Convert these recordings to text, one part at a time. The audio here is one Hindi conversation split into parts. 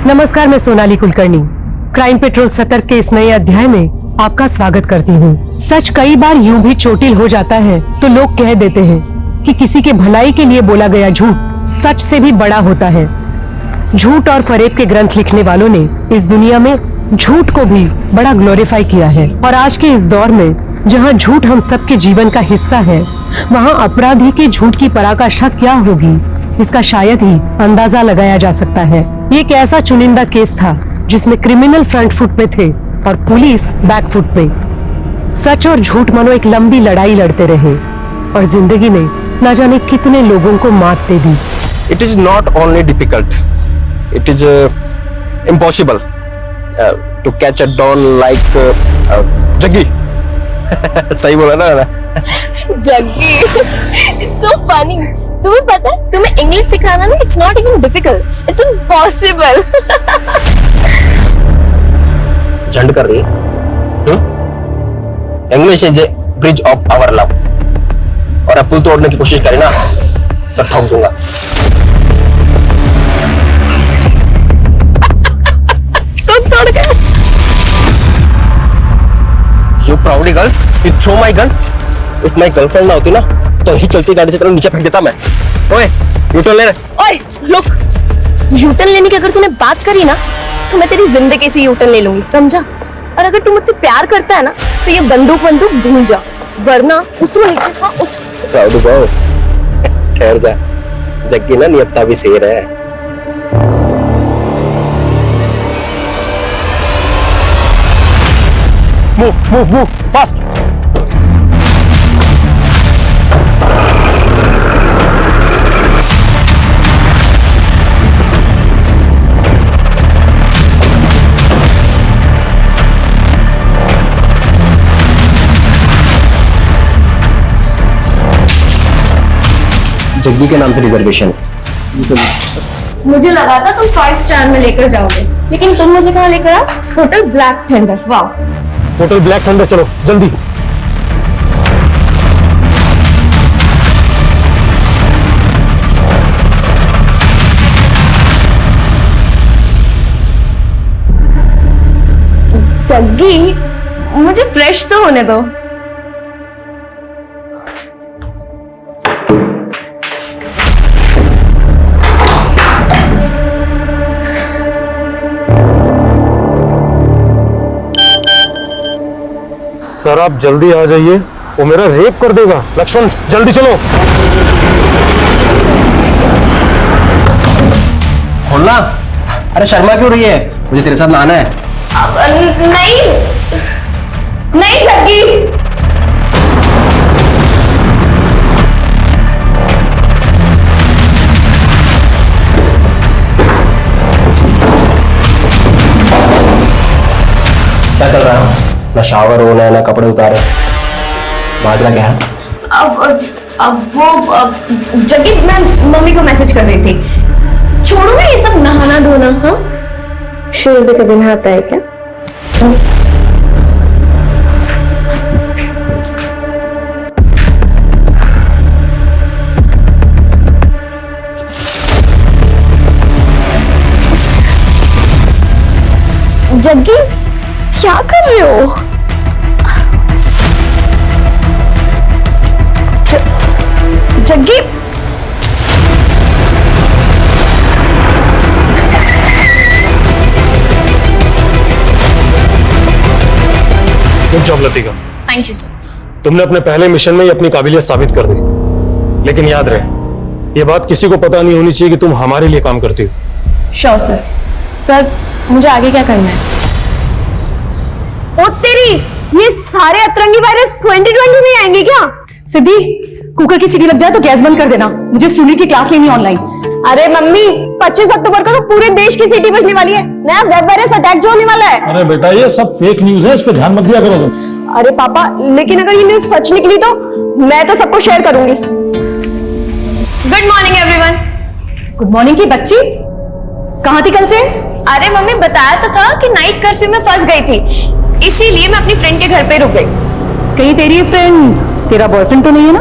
नमस्कार, मैं सोनाली कुलकर्णी क्राइम पेट्रोल सतर्क के इस नए अध्याय में आपका स्वागत करती हूँ। सच कई बार यूं भी चोटिल हो जाता है तो लोग कह देते हैं कि किसी के भलाई के लिए बोला गया झूठ सच से भी बड़ा होता है। झूठ और फरेब के ग्रंथ लिखने वालों ने इस दुनिया में झूठ को भी बड़ा ग्लोरीफाई किया है और आज के इस दौर में जहाँ झूठ हम सबके जीवन का हिस्सा है, वहाँ अपराधी के झूठ की पराकाष्ठा क्या होगी, इसका शायद ही अंदाजा लगाया जा सकता है। ये एक ऐसा चुनिंदा केस था जिसमें क्रिमिनल फ्रंट फुट पे थे और पुलिस बैक फुट पे। सच और झूठ मानो एक लंबी लड़ाई लड़ते रहे और जिंदगी ने न जाने कितने लोगों को मात दे दी। It is not only difficult, it is impossible to catch a don like Jaggi. सही बोला ना? Jaggi, it's so funny। तुम्हें पता है, तुम्हें इंग्लिश सिखाना ना, it's not even difficult, it's impossible। झंड कर रही है? English is a bridge of our love, और अब पुल तोड़ने की कोशिश करे ना तो ठोक दूंगा। तो तोड़ गया। You proudly girl, you throw my gun? If my girlfriend ना होती ना तो ही चलती गाड़ी से तेरे नीचे फेंक देता मैं। ओए, यूटर्न ले रहे। ओए, रुक। यूटर्न लेने की अगर तूने बात करी ना तो मैं तेरी जिंदगी से यूटर्न ले लूंगी, समझा? और अगर तू मुझसे प्यार करता है ना तो ये बंदूक भूल जा, वरना उतरो नीचे। हाँ, उतर। प्राउड हो, ठहर जा, जग्गी ना नियत्ता भी शेर है। Move fast. जग्गी के नाम से रिजर्वेशन। मुझे लगा था तुम 5 स्टार में लेकर जाओगे, लेकिन तुम मुझे कहाँ लेकर आओ? Hotel black thunder. वाह, होटल ब्लैक थंडर, चलो जल्दी। जग्गी, मुझे फ्रेश तो होने दो। सर आप जल्दी आ जाइए, वो मेरा रेप कर देगा। लक्ष्मण जल्दी चलो। खोलना। अरे शर्मा क्यों रही है? मुझे तेरे साथ नहाना है। नहीं नहीं जग्गी, क्या चल रहा है? ना शावर होना है ना कपड़े उतारे। माजरा क्या है? अब जग्गी, मैं मम्मी को मैसेज कर रही थी। छोड़ो ना ये सब नहाना धोना। हाँ, शुरू भी कभी नहाता है क्या? जग्गी, क्या कर रहे हो? Jaggi, good job Latika. Thank you sir. तुमने अपने पहले मिशन में ही अपनी काबिलियत साबित कर दी, लेकिन याद रहे ये बात किसी को पता नहीं होनी चाहिए कि तुम हमारे लिए काम करती हो। Sure sir. सर, मुझे आगे क्या करना है? ओ तेरी, ये सारे अतरंगी वायरस 2020 में आएंगे क्या? सिद्धि, कुकर की सीटी लग जाए तो गैस बंद कर देना, मुझे स्टूडियो की क्लास लेनी ऑनलाइन। अरे मम्मी, 25 अक्टूबर को तो पूरे देश की सीटी बजने वाली है, नया वेब वायरस अटैक जो होने वाला है। अरे बेटा ये सब फेक न्यूज है, इस पे ध्यान मत दिया करो तुम। अरे पापा, लेकिन अगर ये न्यूज सच निकली तो मैं तो सबको शेयर करूंगी। Good morning everyone. Good morning की बच्ची, कहाँ थी कल से? अरे मम्मी, बताया तो था कि नाइट कर्फ्यू में फंस गई थी, इसीलिए मैं अपनी फ्रेंड के घर पे रुक गई। कहीं तेरी फ्रेंड तेरा बॉयफ्रेंड तो नहीं है ना?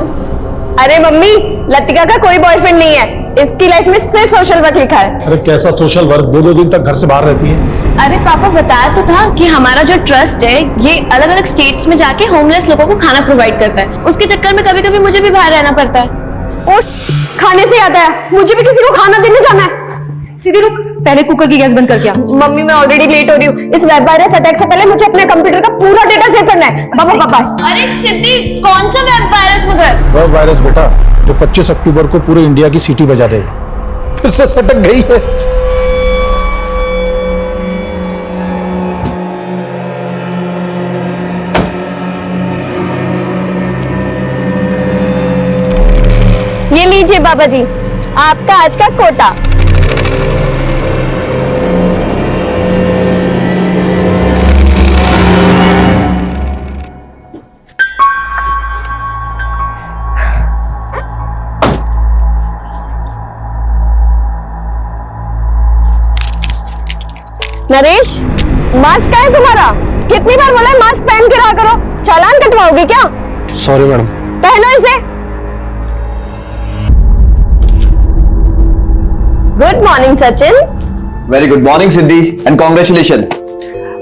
अरे मम्मी, लतिका का कोई बॉयफ्रेंड नहीं है, इसकी लाइफ में सिर्फ सोशल वर्क लिखा है। अरे कैसा सोशल वर्क, 2-2 दिन तक घर से बाहर रहती है। अरे पापा बताया तो था कि हमारा जो ट्रस्ट है ये अलग अलग स्टेट्स में जाके होमलेस लोगों को खाना प्रोवाइड करता है। उसके चक्कर में कभी कभी मुझे भी बाहर रहना पड़ता है। और खाने से याद आया, मुझे भी किसी को खाना देने जाना है। सीधी रुक, पहले कुकर की गैस बंद करके आ। मम्मी मैं ऑलरेडी लेट हो रही हूँ। इस वेब वायरस अटैक से पहले मुझे अपने कंप्यूटर का पूरा डेटा सेव करना है। पापा पापा। अरे सिद्धि कौन सा वेब वायरस मगर? वेब वायरस बेटा, जो 25 अक्टूबर को पूरे इंडिया की सीटी बजा देगा। फिर से सटक गई है। ये लीजिए बाबा जी, आपका आज का कोटा। नरेश, मास्क है तुम्हारा? कितनी बार बोला है मास्क पहन के रहा करो। चालान कटवाओगे क्या? Sorry madam. पहनो इसे। Good morning Sachin. Very good morning Siddhi and congratulation.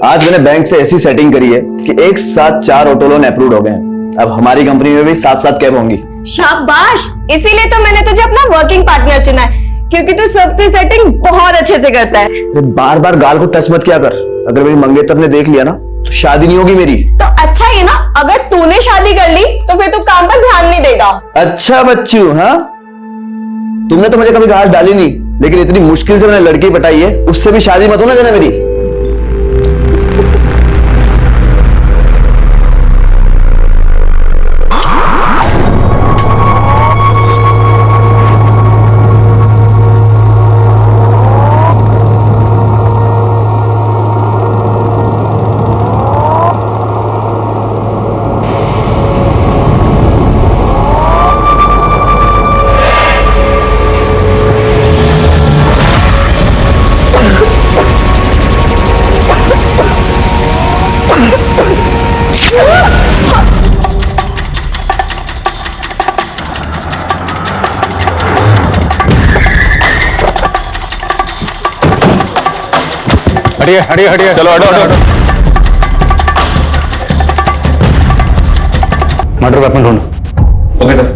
आज मैंने बैंक से ऐसी सेटिंग करी है कि एक साथ 4 ऑटो लोन अप्रूव हो गए हैं। अब हमारी कंपनी में भी 7-7 कैब होंगी। शाबाश, इसीलिए तो मैंने तुझे अपना वर्किंग पार्टनर चुना है, क्योंकि तू सबसे सेटिंग बहुत अच्छे से करता है। बार बार गाल को टच मत किया कर। अगर मेरी मंगेतर ने देख लिया ना तो शादी नहीं होगी मेरी। तो अच्छा ये ना, अगर तूने शादी कर ली तो फिर तू काम पर ध्यान नहीं देगा। अच्छा बच्चू, हाँ तुमने तो मुझे कभी गाल डाली नहीं, लेकिन इतनी मुश्किल से मैंने लड़की पटाई है, उससे भी शादी मत होना देना मेरी। हटिए हटिए हटिए, चलो हटो हटो। मर्डर वेपन ढूंढो। Okay sir.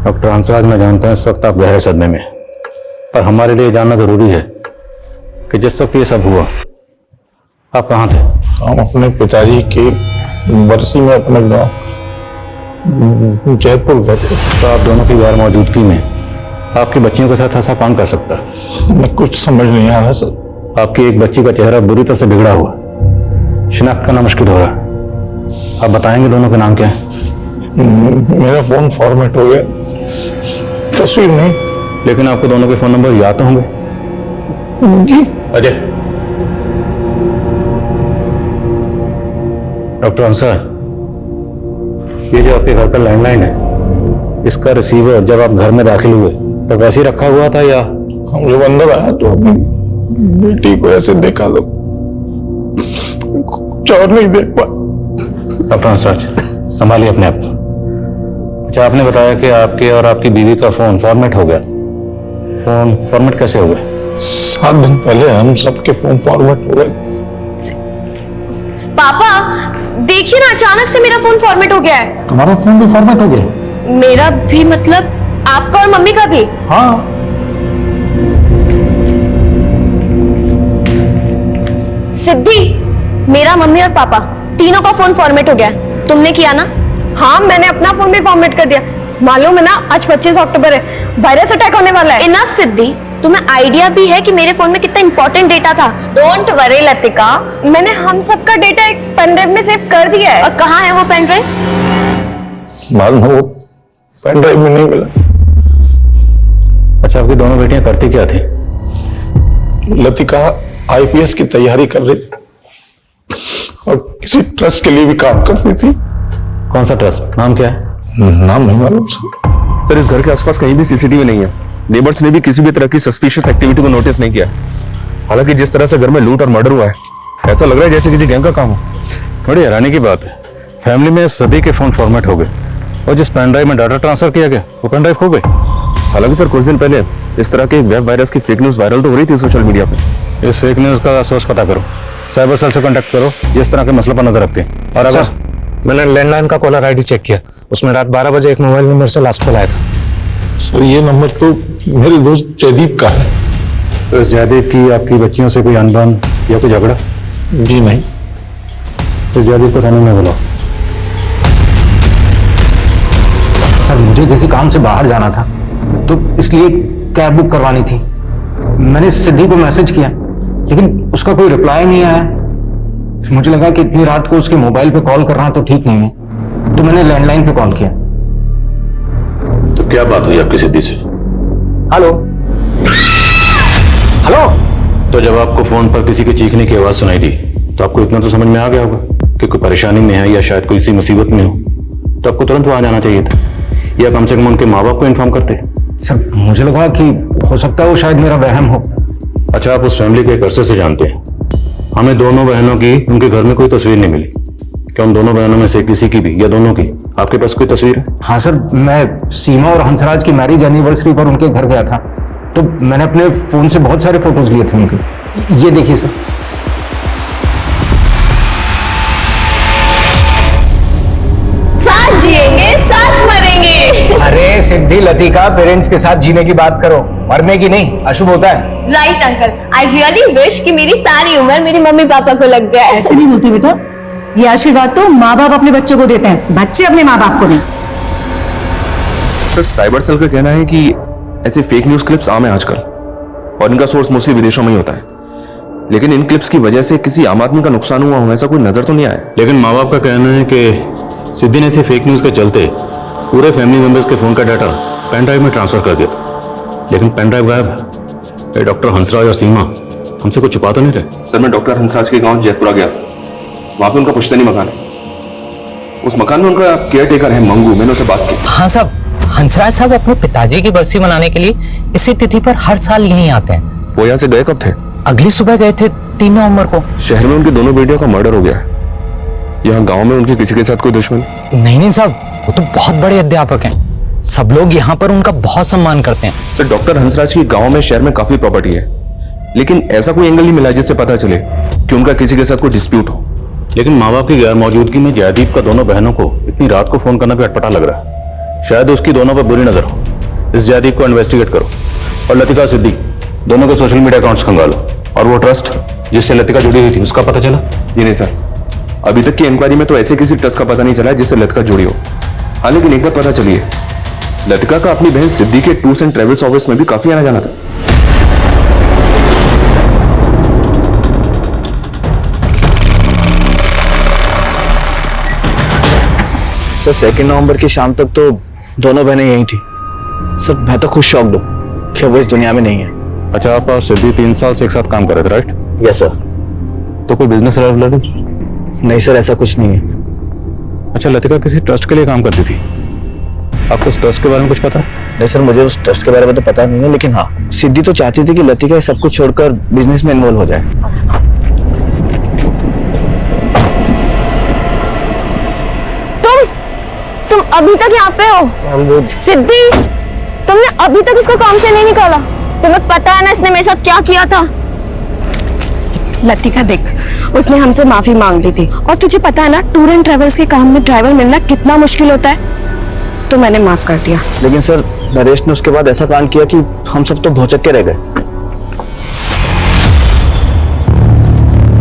डॉक्टर हंसराज, मैं जानता हूं इस वक्त आप गहरे सदमे में, पर हमारे लिए जानना जरूरी है कि जिस वक्त ये सब हुआ आप कहाँ थे? हम अपने पिताजी की बरसी में अपने गांव जयपुर गए थे। तो आप दोनों की गैर मौजूदगी में आपकी बच्चियों के साथ ऐसा कौन कर सकता है? मैं कुछ समझ नहीं आ रहा सर। आपकी एक बच्ची का चेहरा बुरी तरह से बिगड़ा हुआ, शिनाख्त करना मुश्किल हो रहा है। आप बताएंगे दोनों के नाम क्या है? मेरा फोन फॉर्मेट हो गया, तस्वीर नहीं। लेकिन आपको दोनों के फोन नंबर याद तो होंगे? जी। अजय। डॉक्टर अंसर, ये जो आपके घर का लैंडलाइन है, इसका रिसीवर जब आप घर में दाखिल हुए तो वैसे ही रखा हुआ था या? हम जब अंदर आया तो अपनी बेटी को ऐसे देखा तो कुछ और नहीं देख पाया। डॉक्टर अंसर, संभालिए अपने आप को। अच्छा, आपने बताया कि आपके और आपकी बीवी का फोन फॉर्मेट हो गया। फोन फॉर्मेट कैसे हो गया? 7 दिन पहले हम सबके फोन फॉर्मेट हो गए। पापा देखिए ना, अचानक से मेरा फोन फॉर्मेट हो गया है। तुम्हारा फोन भी फॉर्मेट हो गया? मेरा भी मतलब आपका और मम्मी का भी? हाँ। सिद्धि, मेरा, मम्मी और पापा तीनों का फोन फॉर्मेट हो गया है। तुमने किया ना? हाँ, मैंने अपना फोन भी फॉर्मेट कर दिया। मालूम है ना, आज 25 अक्टूबर है, वायरस अटैक होने वाला है। इनफ सिद्धि, तुम्हें आइडिया भी है कि मेरे फोन में कितना इंपॉर्टेंट डेटा था? डोंट वरी लतिका, मैंने हम सबका डेटा एक पेन ड्राइव में सेव कर दिया है। और कहाँ है वो पेन ड्राइव? मालूम हो, पेन ड्राइव में नहीं मिला। अच्छा, आपकी दोनों बेटियां करती क्या थी? लतिका आईपीएस की तैयारी कर रही थी और किसी ट्रस्ट के लिए भी काम करती थी। कौन सा ट्रस्ट? नाम क्या है? नाम नहीं मालूम सर, इस घर के आसपास कहीं भी सीसीटीवी नहीं है। नेबर्स ने भी किसी भी तरह की सस्पिशियस एक्टिविटी को नोटिस नहीं किया। हालांकि जिस तरह से घर में लूट और मर्डर हुआ है, ऐसा लग रहा है जैसे किसी गैंग का काम हो। बड़ी हैरानी की बात है, फैमिली में सभी के फोन फॉर्मेट हो गए और जिस पेन ड्राइव में डाटा ट्रांसफर किया गया वो पेन ड्राइव खो गई। हालांकि सर कुछ दिन पहले इस तरह के वेब वायरस की फेक न्यूज वायरल तो हो रही थी सोशल मीडिया पे। इस फेक न्यूज का सोर्स पता करो, साइबर सेल से कांटेक्ट करो, ये इस तरह के मसलों पर नजर रखते हैं। और अगर मैंने लैंडलाइन का कॉलर आईडी चेक किया, उसमें रात 12 बजे एक मोबाइल नंबर से लास्ट कॉल आया था। सर ये नंबर तो मेरे दोस्त जयदीप का है। तो इस जयदीप की आपकी बच्चियों से कोई अनबन या कोई झगड़ा? जी नहीं। तो जयदीप को थाने में बुलाओ। सर मुझे किसी काम से बाहर जाना था तो इसलिए कैब बुक करवानी थी। मैंने सिद्धि को मैसेज किया लेकिन उसका कोई रिप्लाई नहीं आया। मुझे लगा कि इतनी रात को उसके मोबाइल पे कॉल करना तो ठीक नहीं है, तो मैंने लैंडलाइन पे कॉल किया। तो क्या बात हुई आपकी सिद्धि से? Hello hello. तो जब आपको फोन पर किसी के चीखने की आवाज सुनाई दी तो आपको इतना तो समझ में आ गया होगा कि कोई परेशानी में है या शायद कोई सी मुसीबत में हो, तो आपको तुरंत वहां जाना चाहिए था या कम से कम उनके माँ बाप को इन्फॉर्म करते। सर मुझे लगा कि हो सकता है वो शायद मेरा वहम हो। अच्छा, आप उस फैमिली को एक अरसे से जानते हैं। हमें दोनों बहनों की उनके घर में कोई तस्वीर नहीं मिली। क्या उन दोनों बहनों में से किसी की भी या दोनों की आपके पास कोई तस्वीर है? हाँ सर, मैं सीमा और हंसराज की मैरिज एनिवर्सरी पर उनके घर गया था तो मैंने अपने फोन से बहुत सारे फोटोज लिए थे उनके। ये देखिए सर। साथ जिएंगे साथ मरेंगे। अरे सिद्धि लतिका, पेरेंट्स के साथ जीने की बात करो, मरने की नहीं, अशुभ होता है। Right uncle, I really wish कि मेरी सारी उम्र मेरे मम्मी पापा को लग जाए। ऐसे नहीं बोलती बेटा, ये आशीर्वाद तो माँ बाप अपने बच्चों को देते हैं, बच्चे अपने माँ बाप को नहीं। सर साइबर सेल का कहना है कि ऐसे फेक न्यूज क्लिप्स आम है आजकल और इनका सोर्स मोस्टली विदेशों में ही होता है, लेकिन इन क्लिप्स की वजह से किसी आम आदमी का नुकसान हुआ हो ऐसा कोई नजर तो नहीं आया। लेकिन माँ बाप का कहना है कि सिद्धि ने ऐसे फेक न्यूज के चलते पूरे फैमिली मेंबर्स के फोन का डाटा पेन ड्राइव में ट्रांसफर कर दिया था, लेकिन पेन ड्राइव गायब है। ये डॉक्टर हंसराज और सीमा हमसे कुछ छुपा तो नहीं रहे? सर मैं डॉक्टर हंसराज के गांव जयपुरा गया था, वहां पे उनका पुश्तैनी मकान है। उस मकान में उनका केयर टेकर है मंगू, मैंने उससे बात की। हाँ साहब, हंसराज साहब अपने पिताजी की बरसी मनाने के लिए इसी तिथि पर हर साल यहीं आते हैं। वो यहाँ से गए कब थे? अगली सुबह गए थे 3 नवंबर को। शहर में उनकी दोनों बेटियों का मर्डर हो गया है। यहाँ गांव में उनके किसी के साथ कोई दुश्मन? नहीं साहब, वो तो बहुत बड़े अध्यापक हैं, सब लोग यहाँ पर उनका बहुत सम्मान करते हैं। सर डॉक्टर हंसराज की गांव में शहर में काफी प्रॉपर्टी है, लेकिन ऐसा कोई एंगल नहीं मिला जिससे पता चले कि उनका किसी के साथ कोई डिस्प्यूट हो। लेकिन माँ बाप की गैर मौजूदगी में जयदीप का दोनों बहनों को इतनी रात को फोन करना भी अटपटा लग रहा है। शायद उसकी दोनों पर बुरी नजर हो। इस जयदीप को इन्वेस्टिगेट करो और लतिका सिद्धि दोनों के सोशल मीडिया अकाउंट्स खंगालो। और वो ट्रस्ट जिससे लतिका जुड़ी हुई थी उसका पता चला? जी नहीं सर, अभी तक की इंक्वायरी में तो ऐसे किसी ट्रस्ट का पता नहीं चला है जिससे लतिका जुड़ी हो। हाँ लेकिन एक बात पता चली है, लतिका का अपनी बहन सिद्धि के टूर्स एंड ट्रेवल्स ऑफिस में भी काफी आना जाना था। सर 2 नवंबर की शाम तक तो दोनों बहनें यहीं थी। सर मैं तो खुद शॉक्ड हूँ कि वो इस दुनिया में नहीं है। अच्छा, आप और सिद्धि 3 साल से एक साथ काम कर रहे थे, राइट? Yes sir. तो कोई बिजनेस रिलेटेड? नहीं सर, ऐसा कुछ नहीं है। अच्छा, लतिका किसी ट्रस्ट के लिए काम करती थी, आपको उस ट्रस्ट के बारे में कुछ पता है? नहीं सर, मुझे उस ट्रस्ट के बारे में तो पता नहीं है, लेकिन हाँ सिद्धि तो चाहती थी कि लतिका सब कुछ छोड़कर बिजनेस में इन्वॉल्व हो जाए। तुम अभी तक यहाँ पे हो? सिद्धि, तुमने अभी तक उसको काम से नहीं निकाला? तुम्हें पता है ना इसने मेरे साथ क्या किया था? लतिका देख, उसने हमसे माफी मांग ली थी और तुझे पता है ना टूर एंड ट्रेवल्स के काम में ड्राइवर मिलना कितना मुश्किल होता है, तो मैंने माफ कर दिया। लेकिन सर नरेश ने उसके बाद ऐसा कांड किया कि हम सब तो भौचक के रह गए।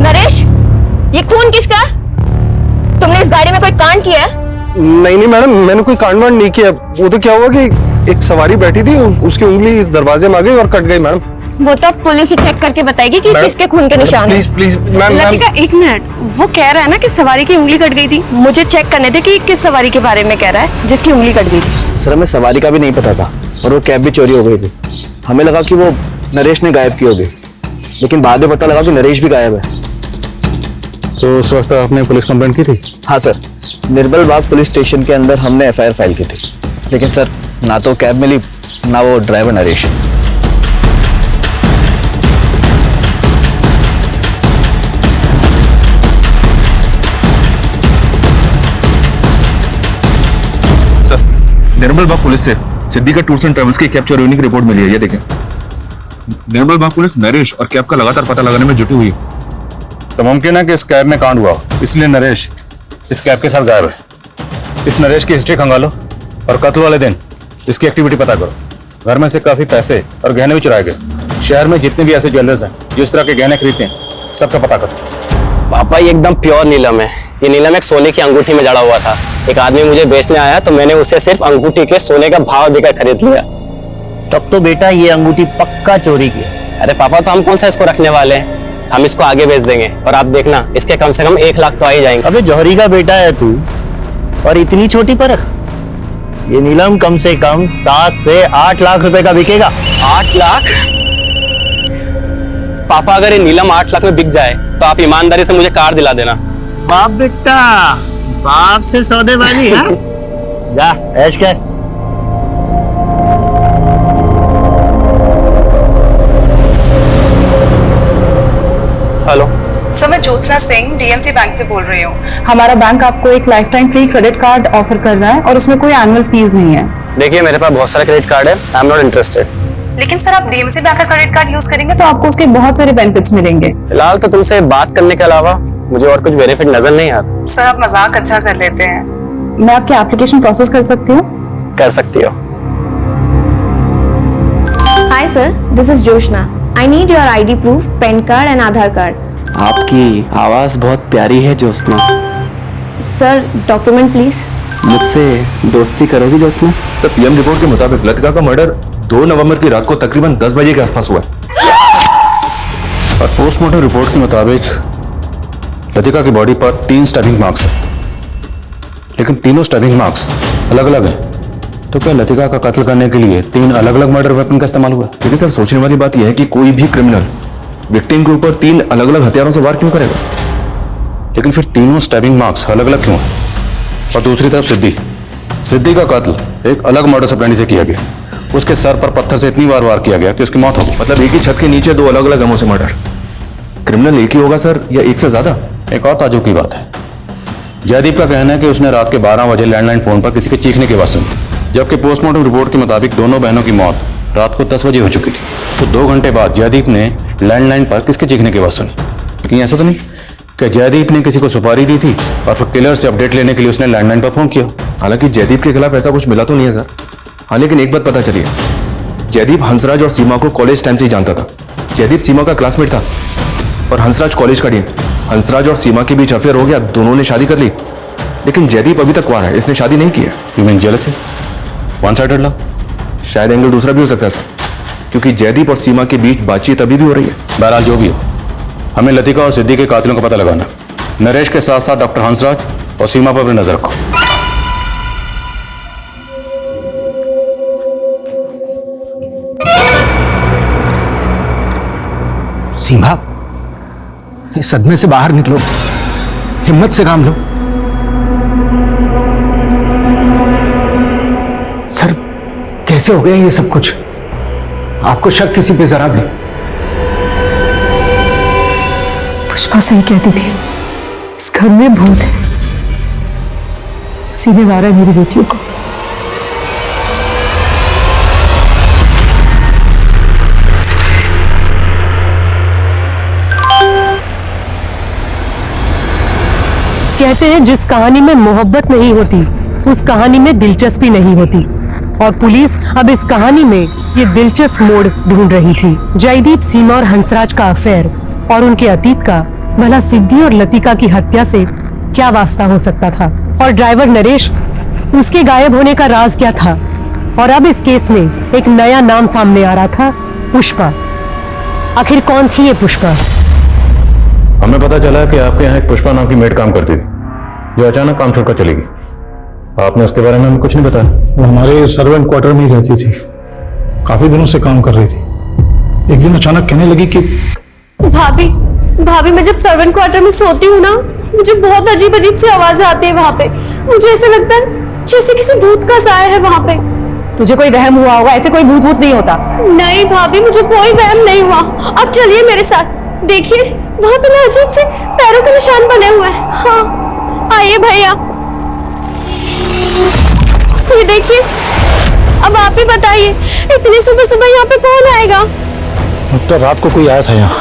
नरेश, ये खून किसका? तुमने इस गाड़ी में कोई कांड किया है? नहीं मैडम, मैंने कोई कांड वांड नहीं किया। वो तो क्या हुआ कि एक सवारी बैठी थी, उसकी उंगली इस दरवाजे में आ गई और कट गई मैडम। वो तो पुलिस ही चेक करके बताएगी कि किसके खून के निशान हैं। Please ma'am. लतिका एक मिनट, वो कह रहा है ना कि सवारी की उंगली कट गई थी। मुझे चेक करने दे कि किस सवारी के बारे में कह रहा है जिसकी उंगली कट गई थी। सर हमें सवारी का भी नहीं पता था और वो कैब भी चोरी हो गई थी। हमें लगा कि वो नरेश ने गायब की होगी, लेकिन बाद में पता लगा कि नरेश भी गायब है। तो उस वक्त आपने पुलिस कंप्लेंट की थी? हाँ सर, निर्मल बाग पुलिस स्टेशन के अंदर हमने FIR फाइल की थी, लेकिन सर ना तो कैब मिली ना वो ड्राइवर नरेश। निर्मल बाग पुलिस से सिद्दी का टूर्स एंड ट्रेवल्स की कैब चोरी होने की रिपोर्ट मिली है, ये देखें। निर्मल बाग पुलिस नरेश और कैब का लगातार पता लगाने में जुटी हुई है। तो मुमकिन है कि इस कैब में कांड हुआ, इसलिए नरेश इस कैब के साथ गायब है। इस नरेश की हिस्ट्री खंगालो और कत्ल वाले दिन इसकी एक्टिविटी पता करो। घर में से काफी पैसे और गहने भी चुराए गए। शहर में जितने भी ऐसे ज्वेलर्स हैं जो इस तरह के गहने खरीदते हैं, सबका पता करो। पापा ये एकदम प्योर नीलम है। ये नीलम एक सोने की अंगूठी में जड़ा हुआ था। एक आदमी मुझे बेचने आया तो मैंने उसे सिर्फ अंगूठी के सोने का भाव देकर खरीद लिया। तब तो बेटा ये अंगूठी पक्का चोरी की है। अरे पापा, तो हम कौन सा इसको रखने वाले हैं? हम इसको आगे बेच देंगे और आप देखना इसके कम से कम 1 लाख तो आ ही जाएंगे। अबे जौहरी का बेटा है तू और इतनी छोटी परख। ये नीलम कम से कम 7 से 8 लाख रुपए का बिकेगा। 8 लाख? पापा, अगर ये नीलम 8 लाख में बिक जाए तो आप ईमानदारी से मुझे कार दिला देना। बाप बेटा, बाप से सौदेबाजी है। जा ऐश कर। हेलो सर, मैं ज्योत्सना सिंह डीएमसी बैंक से बोल रही हूँ। हमारा बैंक आपको एक life time free credit card offer कर रहा है और उसमें कोई एनुअल फीस नहीं है। देखिए, मेरे पास बहुत सारे क्रेडिट कार्ड है, आई एम नॉट इंटरेस्टेड। लेकिन सर, आप डीएमसी बैंक का क्रेडिट कार्ड यूज करेंगे तो आपको उसके बहुत सारे बेनिफिट्स मिलेंगे। फिलहाल तो तुमसे बात करने के अलावा मुझे और कुछ बेनिफिट नजर नहीं आता। सर, आप मजाक अच्छा कर लेते हैं। मैं आपकी एप्लीकेशन प्रोसेस कर सकती हूँ? कर सकती हो। Hi sir, this is Joshna. I need your ID proof, pan card and Aadhaar card. आपकी आवाज बहुत प्यारी है जोशना। Sir, document please. मुझसे दोस्ती करोगी जोशना? तो पीएम रिपोर्ट के मुताबिक लतिका का मर्डर 2 नवंबर की रात को तकरीबन 10 बजे के आसपास हुआ है। और पोस्टमार्टम रिपोर्ट के मुताबिक लतिका की बॉडी पर 3 स्टैबिंग मार्क्स हैं, लेकिन तीनों स्टैबिंग मार्क्स अलग अलग हैं। तो क्या लतिका का कत्ल करने के लिए 3 अलग अलग मर्डर वेपन का इस्तेमाल हुआ? लेकिन सर, सोचने वाली बात यह है कि कोई भी क्रिमिनल विक्टिम के ऊपर 3 अलग अलग हथियारों से वार क्यों करेगा? लेकिन फिर तीनों स्टैबिंग मार्क्स अलग अलग क्यों हैं? और दूसरी तरफ सिद्दी का कत्ल एक अलग मर्डर ऑपरेंडी से किया गया। उसके सर पर पत्थर से इतनी बार वार किया गया कि उसकी मौत हो गई। मतलब एक ही छत के नीचे 2 अलग अलग गमों से मर्डर। क्रिमिनल एक ही होगा सर, या एक से ज्यादा? एक और ताज्जुब की बात है, जयदीप का कहना है कि उसने रात के 12 बजे लैंडलाइन फोन पर किसी के चीखने की आवाज सुनी, जबकि पोस्टमार्टम रिपोर्ट के मुताबिक दोनों बहनों की मौत रात को 10 बजे हो चुकी थी। तो 2 घंटे बाद जयदीप ने लैंडलाइन पर किसके चीखने की आवाज सुनी? कहीं ऐसा तो नहीं कि जयदीप ने किसी को सुपारी दी थी और फिर किलर से अपडेट लेने के लिए उसने लैंडलाइन पर फोन किया? हालांकि जयदीप के खिलाफ ऐसा कुछ मिला तो नहीं है सर। हाँ, लेकिन एक बात पता चली है, जयदीप हंसराज और सीमा को कॉलेज टाइम से ही जानता था। जयदीप सीमा का क्लासमेट था और हंसराज कॉलेज का डीन। हंसराज और सीमा के बीच अफेयर हो गया, दोनों ने शादी कर ली, लेकिन जयदीप अभी तक कुंवारा है, इसने शादी नहीं की है। You mean jealousy? One sided love? शायद एंगल दूसरा भी हो सकता है सर, क्योंकि जयदीप और सीमा के बीच बातचीत अभी भी हो रही है। बहरहाल जो भी हो, हमें लतिका और सिद्दी के कातिलों का पता लगाना। नरेश के साथ साथ डॉक्टर हंसराज और सीमा पर भी नजर रखो। सीमा, इस सदमे से बाहर निकलो, हिम्मत से काम लो। सर, कैसे हो गया ये सब कुछ? आपको शक किसी पे जरा भी? पुष्पा सही कहती थी, इस घर में भूत है, सीने मारा है मेरी बेटियों को। कहते हैं जिस कहानी में मोहब्बत नहीं होती उस कहानी में दिलचस्पी नहीं होती, और पुलिस अब इस कहानी में ये दिलचस्प मोड़ ढूंढ रही थी। जयदीप, सीमा और हंसराज का अफेयर और उनके अतीत का भला सिद्दी और लतिका की हत्या से क्या वास्ता हो सकता था, और ड्राइवर नरेश, उसके गायब होने का राज क्या था। और अब इस केस में एक नया नाम सामने आ रहा था, पुष्पा। आखिर कौन थी ये पुष्पा? हमें पता चला कि आपके यहाँ एक पुष्पा नाम की मेड काम करती थी, जो अचानक काम छोड़कर चली गई। आपने उसके बारे में हमें कुछ नहीं बताया। वो हमारे सर्वेंट क्वार्टर में ही रहती थी, काफी दिनों से काम कर रही थी। एक दिन अचानक कहने लगी कि भाभी मैं जब सर्वेंट क्वार्टर में सोती हूँ ना, मुझे बहुत अजीब अजीब सी आवाजें आती है वहाँ पे। मुझे ऐसा लगता है जैसे किसी भूत का साया है वहाँ पे। तुझे कोई वहम हुआ होगा, ऐसे कोई भूत नहीं होता। नहीं भाभी, मुझे कोई वहम नहीं हुआ। अब चलिए मेरे साथ, देखिए वहाँ पे ना अजीब से पैरों के निशान बने हुए हैं। हाँ, आइए भैया, अभी देखिए, अब आप ही बताइए, इतनी सुबह सुबह यहाँ पे कौन आएगा? तो रात को कोई आया था यहाँ,